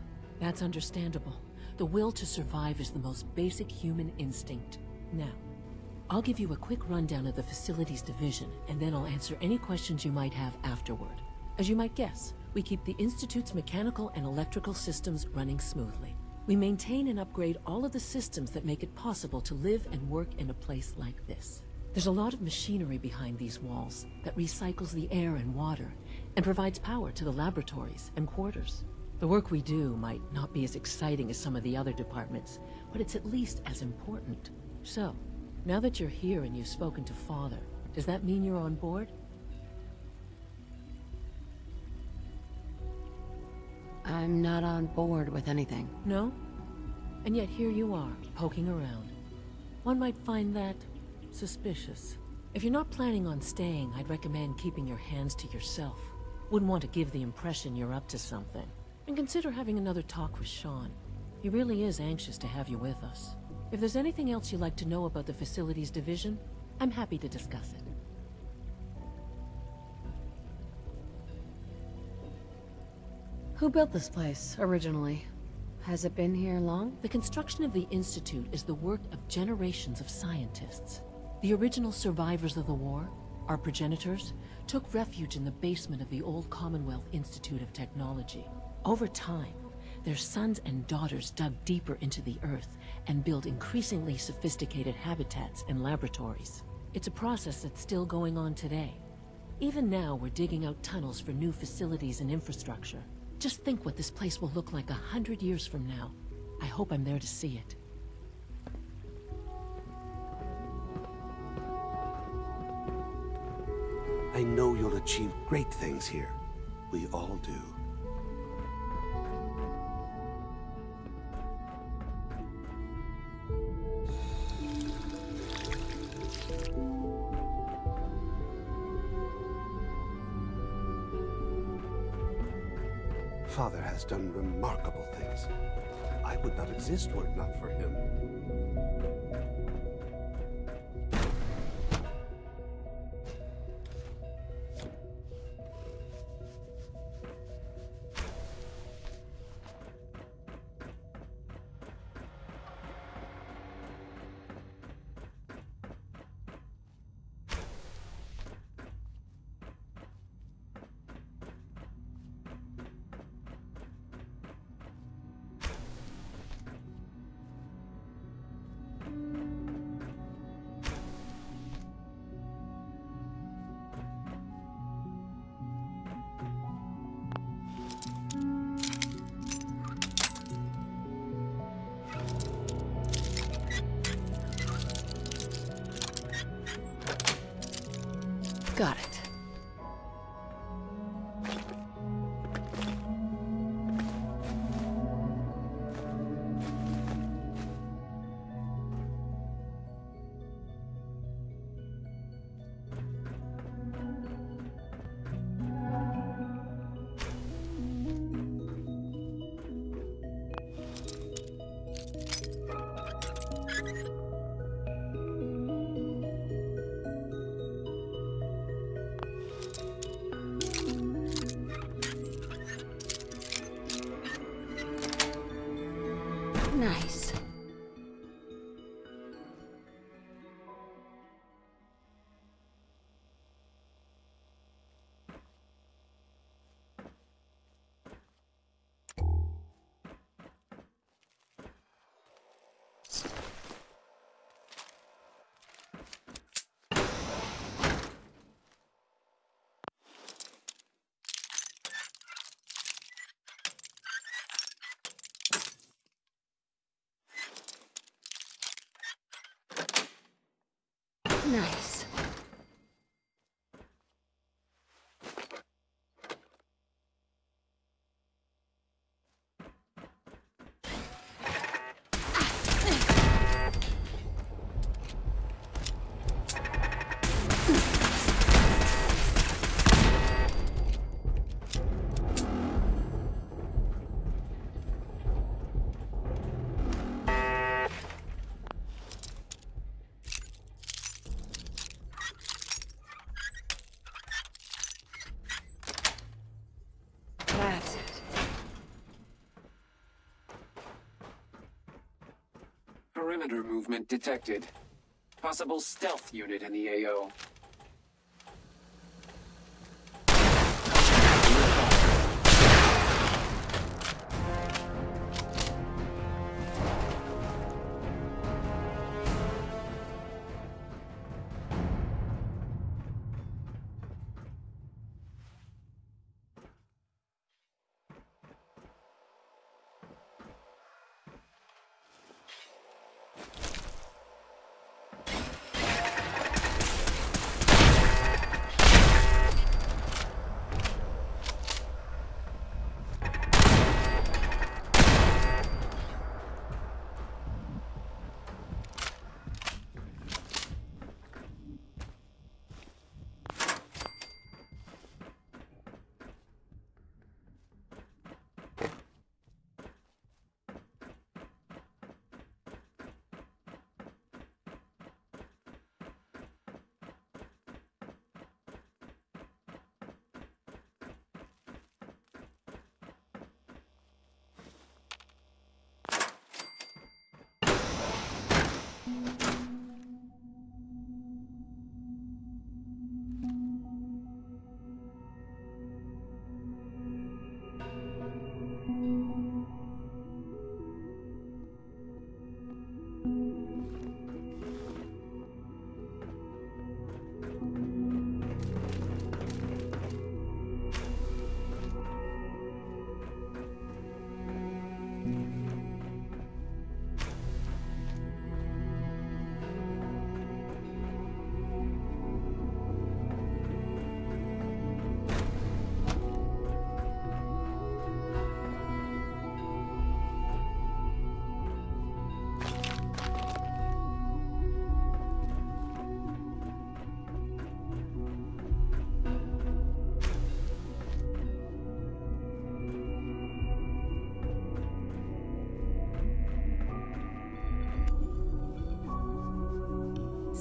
that's understandable. The will to survive is the most basic human instinct. Now, I'll give you a quick rundown of the Facilities Division, and then I'll answer any questions you might have afterward. As you might guess, we keep the Institute's mechanical and electrical systems running smoothly. We maintain and upgrade all of the systems that make it possible to live and work in a place like this. There's a lot of machinery behind these walls that recycles the air and water and provides power to the laboratories and quarters. The work we do might not be as exciting as some of the other departments, but it's at least as important. So, now that you're here and you've spoken to Father, does that mean you're on board? I'm not on board with anything. No? And yet here you are, poking around. One might find that suspicious. If you're not planning on staying, I'd recommend keeping your hands to yourself. Wouldn't want to give the impression you're up to something. And consider having another talk with Sean. He really is anxious to have you with us. If there's anything else you'd like to know about the Facilities Division, I'm happy to discuss it. Who built this place, originally? Has it been here long? The construction of the Institute is the work of generations of scientists. The original survivors of the war, our progenitors, took refuge in the basement of the old Commonwealth Institute of Technology. Over time, their sons and daughters dug deeper into the earth and built increasingly sophisticated habitats and laboratories. It's a process that's still going on today. Even now, we're digging out tunnels for new facilities and infrastructure. Just think what this place will look like 100 years from now. I hope I'm there to see it. I know you'll achieve great things here. We all do. Father has done remarkable things. I would not exist were it not for him. Got it. Nice. Nice. That's it. Perimeter movement detected. Possible stealth unit in the AO.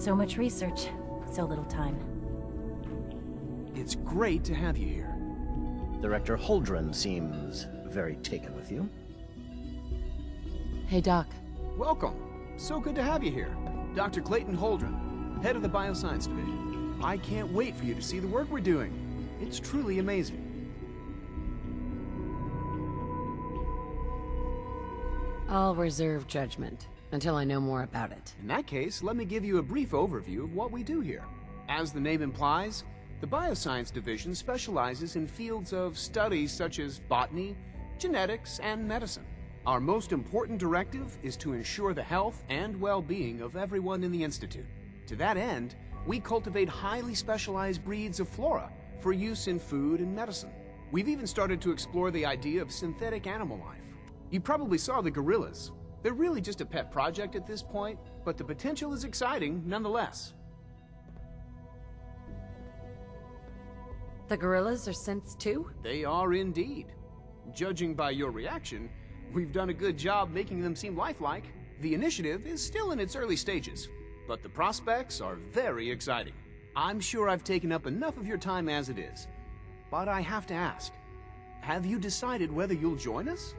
So much research, so little time. It's great to have you here. Director Holdren seems very taken with you. Hey, Doc. Welcome. So good to have you here. Dr. Clayton Holdren, head of the Bioscience Division. I can't wait for you to see the work we're doing. It's truly amazing. I'll reserve judgment until I know more about it. In that case, let me give you a brief overview of what we do here. As the name implies, the Bioscience Division specializes in fields of studies such as botany, genetics, and medicine. Our most important directive is to ensure the health and well-being of everyone in the Institute. To that end, We cultivate highly specialized breeds of flora for use in food and medicine. We've even started to explore the idea of synthetic animal life. You probably saw the gorillas. They're really just a pet project at this point, but the potential is exciting nonetheless. The gorillas are synths too? They are indeed. Judging by your reaction, we've done a good job making them seem lifelike. The initiative is still in its early stages, but the prospects are very exciting. I'm sure I've taken up enough of your time as it is, but I have to ask, have you decided whether you'll join us?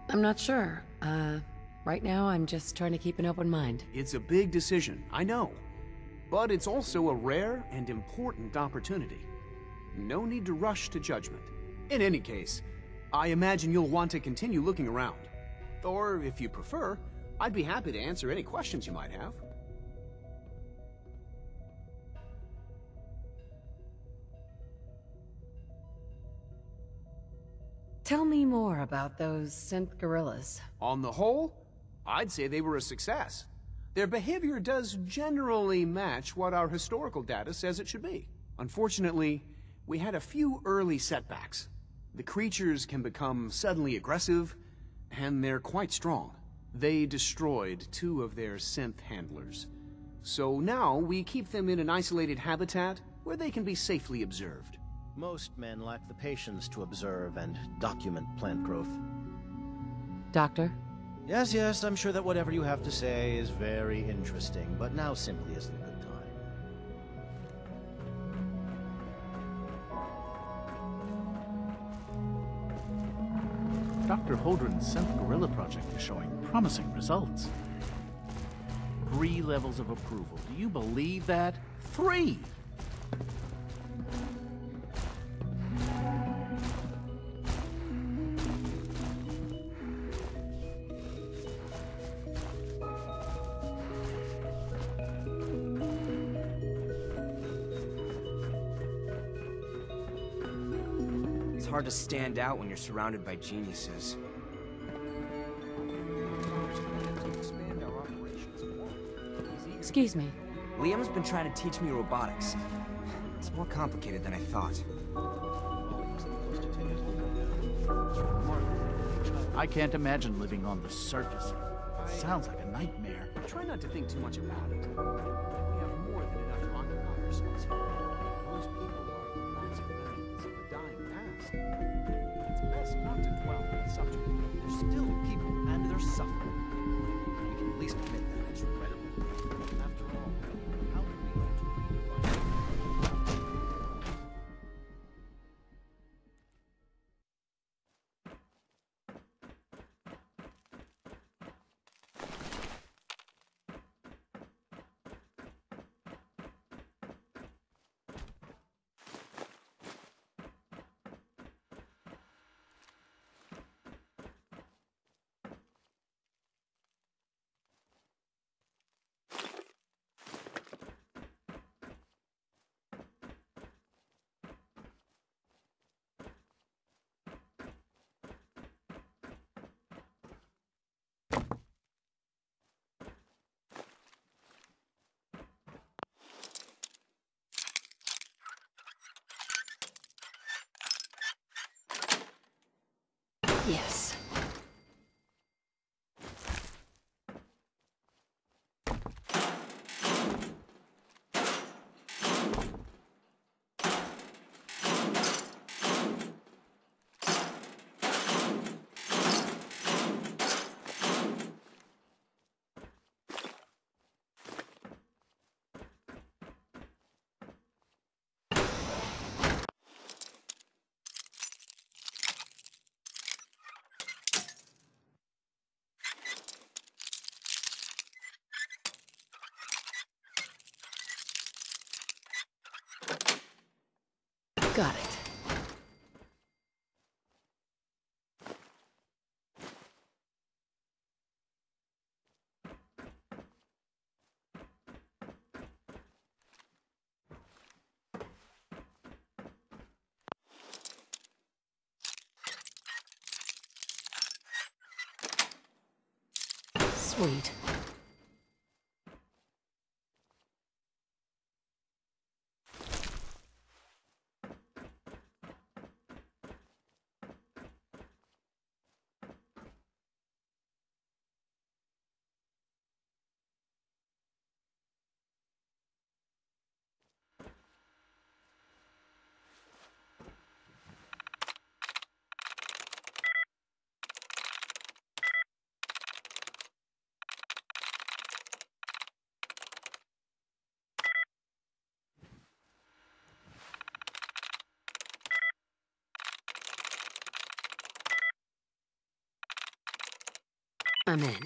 I'm not sure. Right now I'm just trying to keep an open mind. It's a big decision, I know, but it's also a rare and important opportunity. No need to rush to judgment. In any case, I imagine you'll want to continue looking around. Or, if you prefer, I'd be happy to answer any questions you might have. Tell me more about those synth gorillas. On the whole, I'd say they were a success. Their behavior does generally match what our historical data says it should be. Unfortunately, we had a few early setbacks. The creatures can become suddenly aggressive, and they're quite strong. They destroyed 2 of their synth handlers. So now we keep them in an isolated habitat where they can be safely observed. Most men lack the patience to observe and document plant growth. Doctor? Yes, I'm sure that whatever you have to say is very interesting, but now simply isn't a good time. Dr. Holdren's synth gorilla project is showing promising results. 3 levels of approval. Do you believe that? 3! It's hard to stand out when you're surrounded by geniuses. Excuse me. Liam's been trying to teach me robotics. It's more complicated than I thought. I can't imagine living on the surface. It sounds like a nightmare. Try not to think too much about it. We have more than enough to occupy ourselves here. Most people are massive remnants of the dying past. It's best not to dwell on the subject. There's still people, and they're suffering. We can at least admit that it's regrettable. After all, how can we hope to redefine? Yes. Got it. Sweet. I'm in.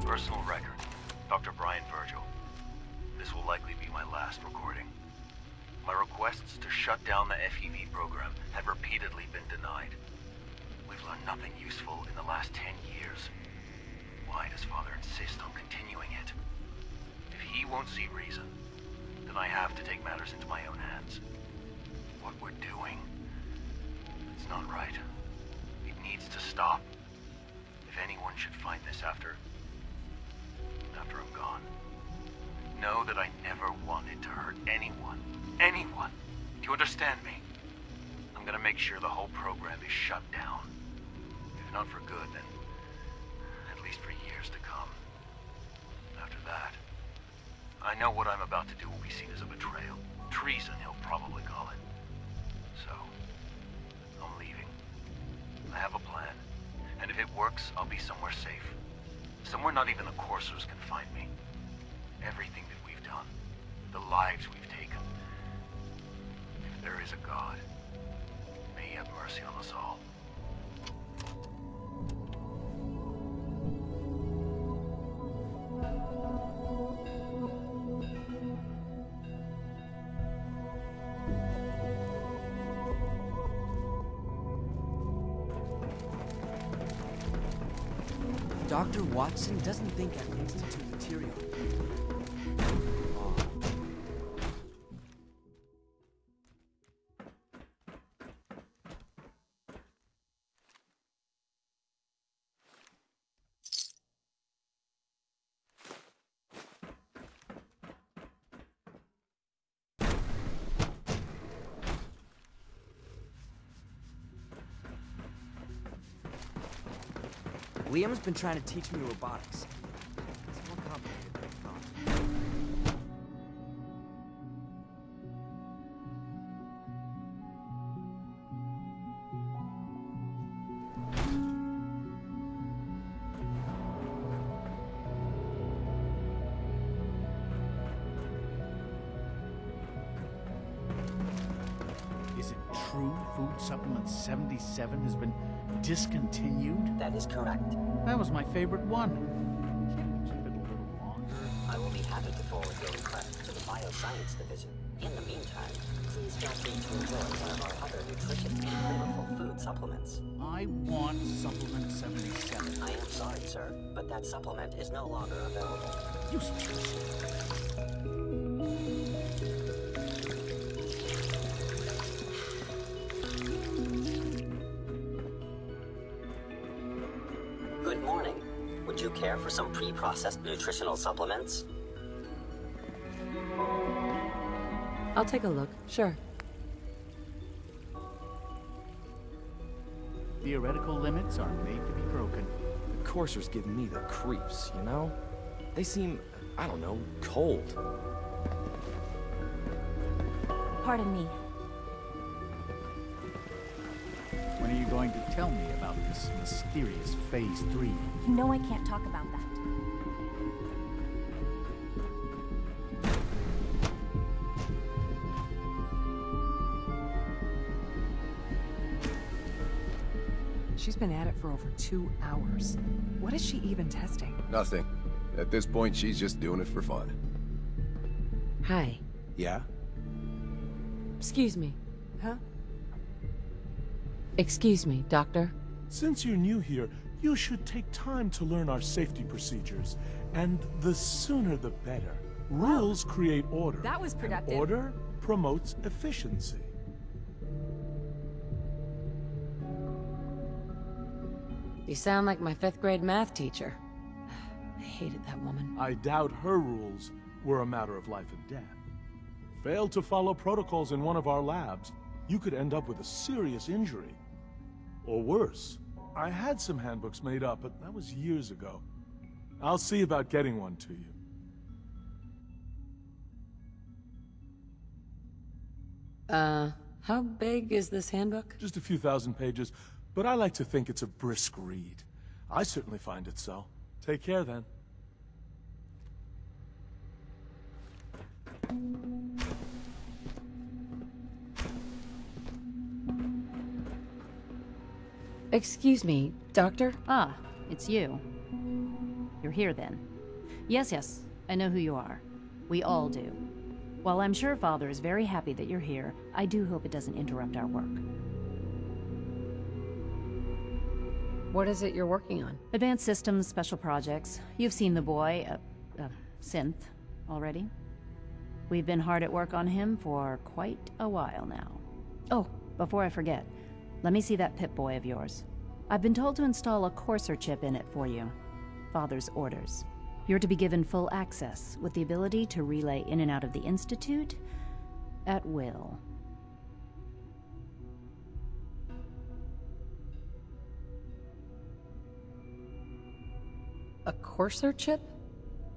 Personal record, Dr. Brian Virgil. This will likely be my last recording. My requests to shut down the FEV program have repeatedly been denied. We've learned nothing useful in the last 10 years. Why does Father insist on continuing it? If he won't see reason, then I have to take matters into my own hands. What we're doing, it's not right. It needs to stop. If anyone should find this after I'm gone, know that I never wanted to hurt anyone. Anyone! you understand me? I'm gonna make sure the whole program is shut down. If not for good, then at least for years to come. After that, I know what I'm about to do will be seen as a betrayal. Treason, he'll probably call it. So, I'm leaving. I have a plan. And if it works, I'll be somewhere safe. Somewhere not even the Coursers can find me. Everything that we've done, the lives we've taken. If there is a God, may he have mercy on us all. Dr. Watson doesn't think that Institute material. Liam's been trying to teach me robotics. It's more complicated than I thought. Is it true Food Supplement 77 has been discontinued? That is correct. That was my favorite one. Can't we keep it a little longer? I will be happy to forward your request to the Bioscience Division. In the meantime, please feel free to enjoy one of our other nutritious and flavorful food supplements. I want Supplement 77. I am sorry, sir, but that supplement is no longer available. You stupid. Good morning. Would you care for some pre-processed nutritional supplements? I'll take a look, sure. Theoretical limits are made to be broken. The Coursers give me the creeps, you know? They seem, I don't know, cold. Pardon me. When are you going to tell me about this mysterious Phase 3? You know I can't talk about that. She's been at it for over 2 hours. What is she even testing? Nothing. At this point, she's just doing it for fun. Hi. Yeah? Excuse me. Huh? Excuse me, Doctor. Since you're new here, you should take time to learn our safety procedures. And the sooner the better. Rules create order. That was productive. And order promotes efficiency. You sound like my 5th grade math teacher. I hated that woman. I doubt her rules were a matter of life and death. Fail to follow protocols in one of our labs, you could end up with a serious injury. Or worse. I had some handbooks made up, but that was years ago. I'll see about getting one to you. How big is this handbook? Just a few thousand pages, but I like to think it's a brisk read. I certainly find it so. Take care, then. Excuse me, Doctor? Ah, it's you. You're here then. Yes, I know who you are. We all do. While I'm sure Father is very happy that you're here, I do hope it doesn't interrupt our work. What is it you're working on? Advanced Systems Special Projects. You've seen the boy, Synth, already. We've been hard at work on him for quite a while now. Oh, before I forget, let me see that Pip-Boy of yours. I've been told to install a Courser chip in it for you. Father's orders. You're to be given full access, with the ability to relay in and out of the Institute at will. A Courser chip?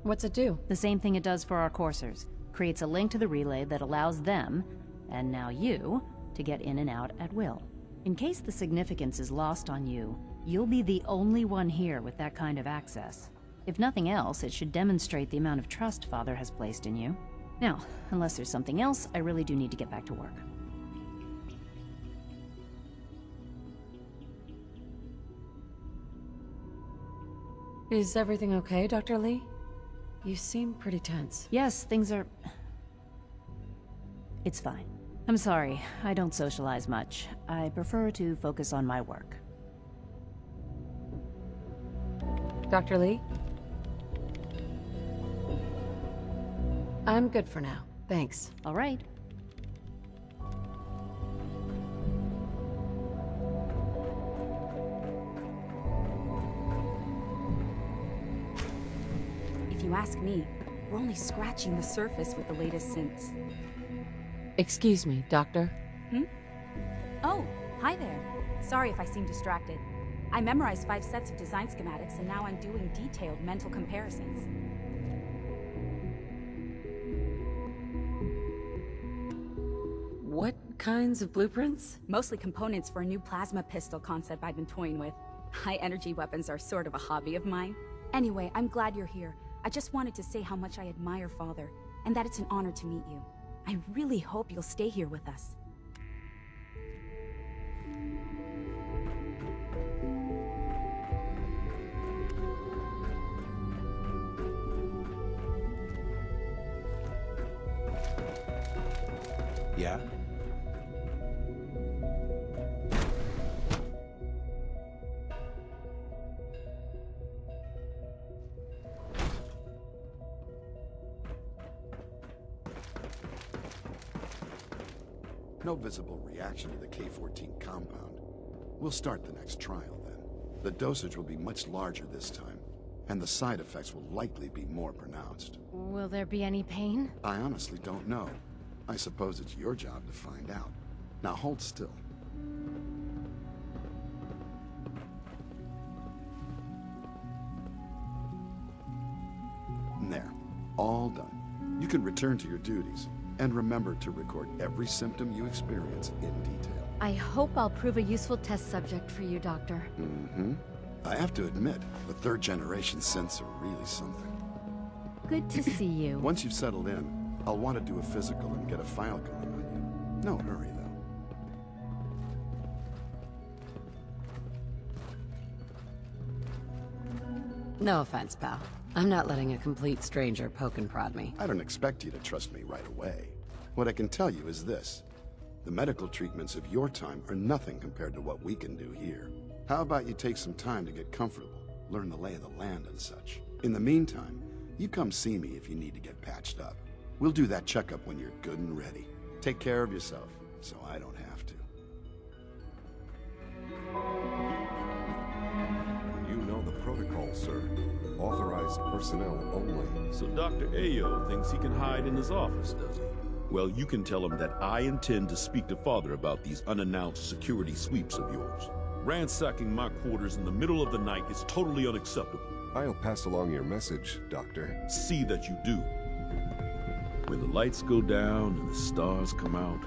What's it do? The same thing it does for our coursers. Creates a link to the relay that allows them, and now you, to get in and out at will. In case the significance is lost on you, you'll be the only one here with that kind of access. If nothing else, it should demonstrate the amount of trust Father has placed in you. Now, unless there's something else, I really do need to get back to work. Is everything okay, Dr. Lee? You seem pretty tense. Yes, things are... It's fine. I'm sorry, I don't socialize much. I prefer to focus on my work. Dr. Lee? I'm good for now. Thanks. All right. If you ask me, we're only scratching the surface with the latest synths. Excuse me, Doctor? Oh, hi there. Sorry if I seem distracted. I memorized 5 sets of design schematics, and now I'm doing detailed mental comparisons. What kinds of blueprints? Mostly components for a new plasma pistol concept I've been toying with. High-energy weapons are sort of a hobby of mine. Anyway, I'm glad you're here. I just wanted to say how much I admire Father, and that it's an honor to meet you. I really hope you'll stay here with us. Yeah? No visible reaction to the K-14 compound. We'll start the next trial then. The dosage will be much larger this time, and the side effects will likely be more pronounced. Will there be any pain? I honestly don't know. I suppose it's your job to find out. Now hold still. There. All done. You can return to your duties. And remember to record every symptom you experience in detail. I hope I'll prove a useful test subject for you, Doctor. I have to admit, the 3rd generation synths are really something. Good to see you. Once you've settled in, I'll want to do a physical and get a file going on you. No hurry, though. No offense, pal. I'm not letting a complete stranger poke and prod me. I don't expect you to trust me right away. What I can tell you is this. The medical treatments of your time are nothing compared to what we can do here. How about you take some time to get comfortable, learn the lay of the land and such. In the meantime, you come see me if you need to get patched up. We'll do that checkup when you're good and ready. Take care of yourself, so I don't have to. You know the protocol, sir. Authorized personnel only. So Dr. Ayo thinks he can hide in his office, does he? Well, you can tell him that I intend to speak to Father about these unannounced security sweeps of yours. Ransacking my quarters in the middle of the night is totally unacceptable. I'll pass along your message, Doctor. See that you do. When the lights go down and the stars come out,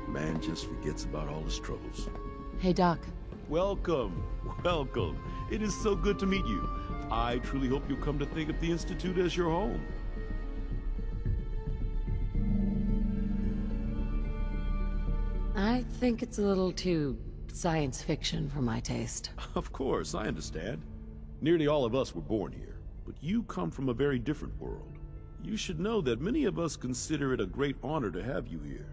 man just forgets about all his troubles. Hey, Doc. Welcome. Welcome. It is so good to meet you. I truly hope you'll come to think of the Institute as your home. I think it's a little too science fiction for my taste. Of course, I understand. Nearly all of us were born here, but you come from a very different world. You should know that many of us consider it a great honor to have you here.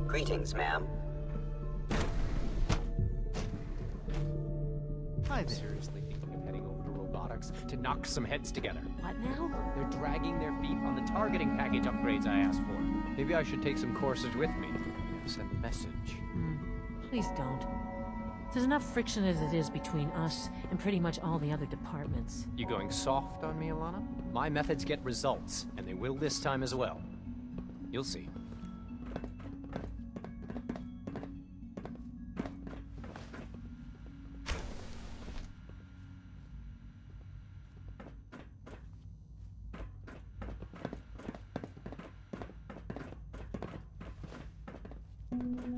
Greetings, ma'am. I'm seriously thinking of heading over to robotics to knock some heads together. What now? They're dragging their feet on the targeting package upgrades I asked for. Maybe I should take some courses with me. Send a message. Please don't. There's enough friction as it is between us and pretty much all the other departments. You going soft on me, Alana? My methods get results, and they will this time as well. You'll see.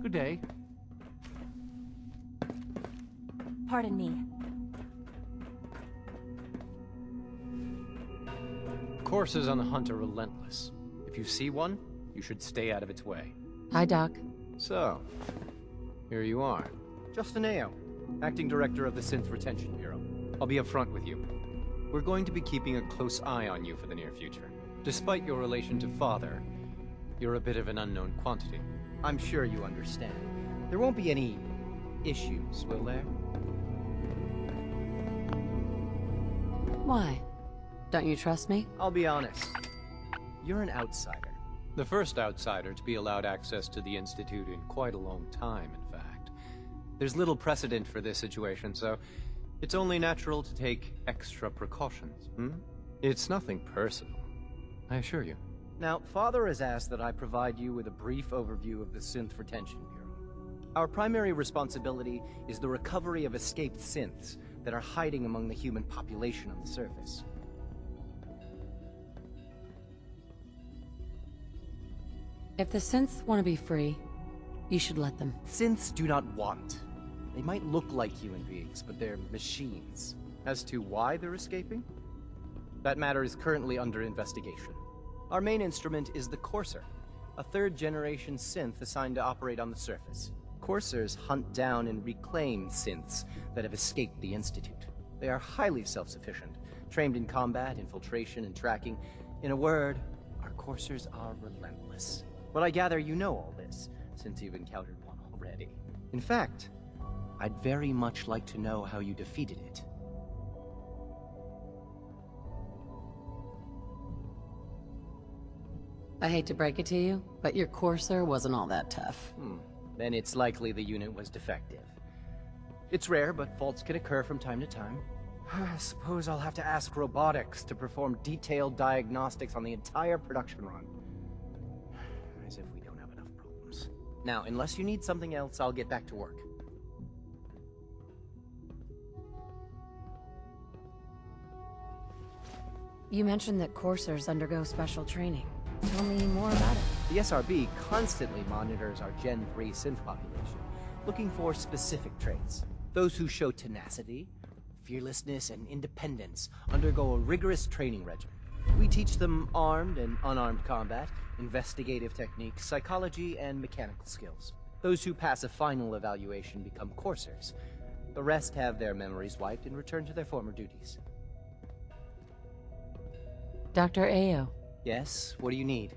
Good day. Pardon me. Coursers on the hunt are relentless. If you see one, you should stay out of its way. Hi, Doc. So, here you are. Justin Ayo, Acting Director of the Synth Retention Bureau. I'll be upfront with you. We're going to be keeping a close eye on you for the near future. Despite your relation to Father, you're a bit of an unknown quantity. I'm sure you understand. There won't be any issues, will there? Why? Don't you trust me? I'll be honest. You're an outsider. The first outsider to be allowed access to the Institute in quite a long time, in fact. There's little precedent for this situation, so it's only natural to take extra precautions, It's nothing personal, I assure you. Now, Father has asked that I provide you with a brief overview of the Synth Retention Bureau. Our primary responsibility is the recovery of escaped synths that are hiding among the human population on the surface. If the synths want to be free, you should let them. Synths do not want. They might look like human beings, but they're machines. As to why they're escaping? That matter is currently under investigation. Our main instrument is the Courser, a third-generation synth assigned to operate on the surface. Coursers hunt down and reclaim synths that have escaped the Institute. They are highly self-sufficient, trained in combat, infiltration, and tracking. In a word, our Coursers are relentless. But I gather you know all this, since you've encountered one already. In fact, I'd very much like to know how you defeated it. I hate to break it to you, but your Courser wasn't all that tough. Then it's likely the unit was defective. It's rare, but faults can occur from time to time. I suppose I'll have to ask robotics to perform detailed diagnostics on the entire production run. As if we don't have enough problems. Now, unless you need something else, I'll get back to work. You mentioned that Coursers undergo special training. Tell me more about it. The SRB constantly monitors our Gen 3 synth population, looking for specific traits. Those who show tenacity, fearlessness, and independence undergo a rigorous training regimen. We teach them armed and unarmed combat, investigative techniques, psychology, and mechanical skills. Those who pass a final evaluation become Coursers. The rest have their memories wiped and return to their former duties. Dr. Ayo. Yes, what do you need?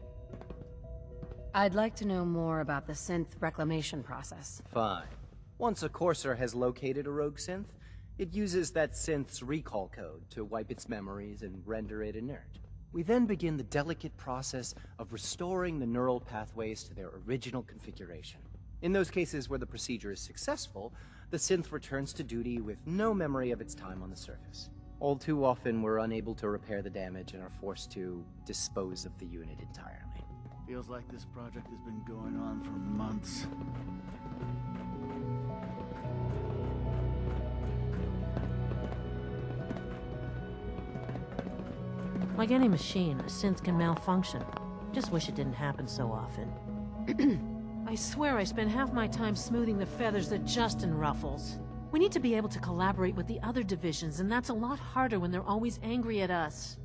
I'd like to know more about the synth reclamation process. Fine. Once a Courser has located a rogue synth, it uses that synth's recall code to wipe its memories and render it inert. We then begin the delicate process of restoring the neural pathways to their original configuration. In those cases where the procedure is successful, the synth returns to duty with no memory of its time on the surface. All too often, we're unable to repair the damage and are forced to dispose of the unit entirely. Feels like this project has been going on for months. Like any machine, a synth can malfunction. Just wish it didn't happen so often. I swear I spend half my time smoothing the feathers that Justin ruffles. We need to be able to collaborate with the other divisions, and that's a lot harder when they're always angry at us.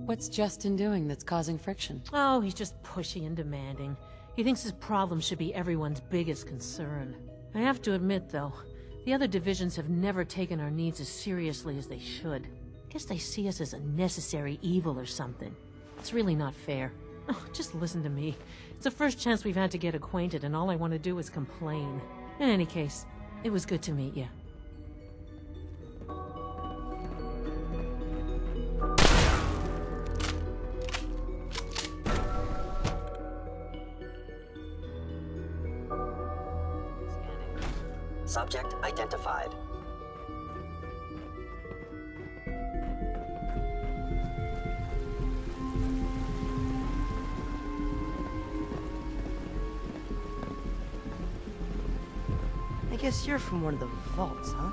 What's Justin doing that's causing friction? Oh, he's just pushy and demanding. He thinks his problem should be everyone's biggest concern. I have to admit, though, the other divisions have never taken our needs as seriously as they should. Guess they see us as a necessary evil or something. It's really not fair. Oh, just listen to me. It's the first chance we've had to get acquainted, and all I want to do is complain. In any case, it was good to meet you. Subject identified. I guess you're from one of the vaults, huh?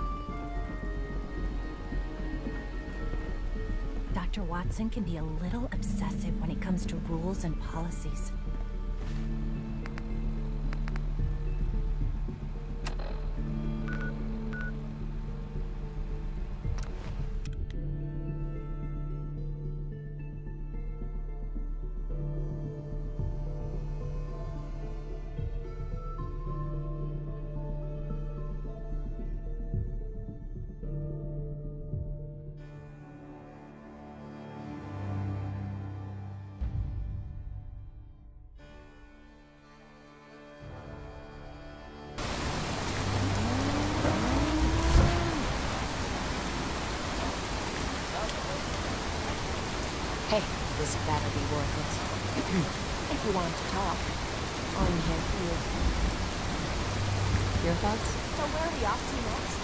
Dr. Dr. Watson can be a little obsessive when it comes to rules and policies. Hey, this better be worth it. If you want to talk, I'm here for you. Your thoughts? So where are we off to next?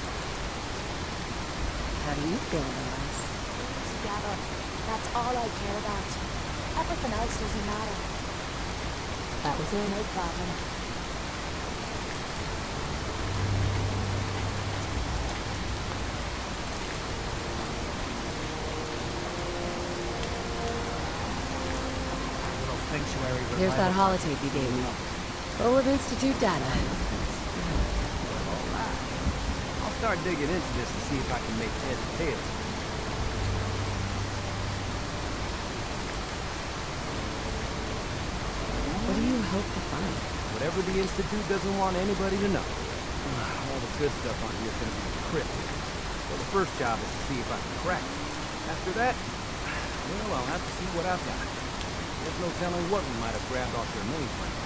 How do you feel, Elias? Together. That's all I care about. Everything else doesn't matter. That was it. No problem. Here's that holotape you gave me. Full of Institute data. I'll start digging into this and see if I can make heads or tails. What do you hope to find? Whatever the Institute doesn't want anybody to know. All the good stuff on here is going to be cryptic. So the first job is to see if I can crack it. After that, well, I'll have to see what I've got. There's no telling what we might have grabbed off their mainframe.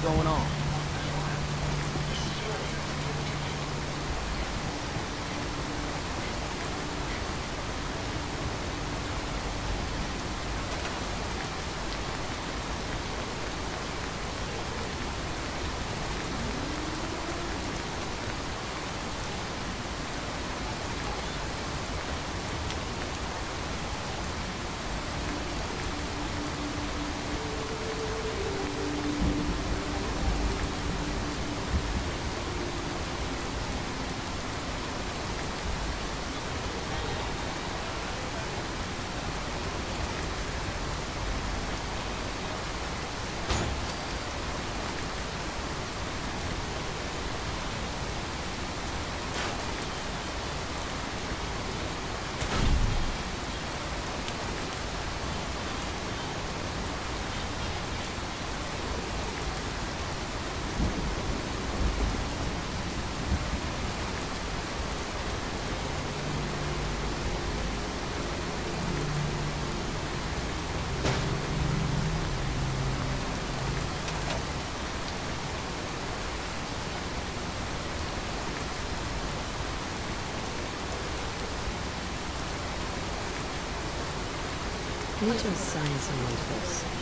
going on. You just signed someone to this.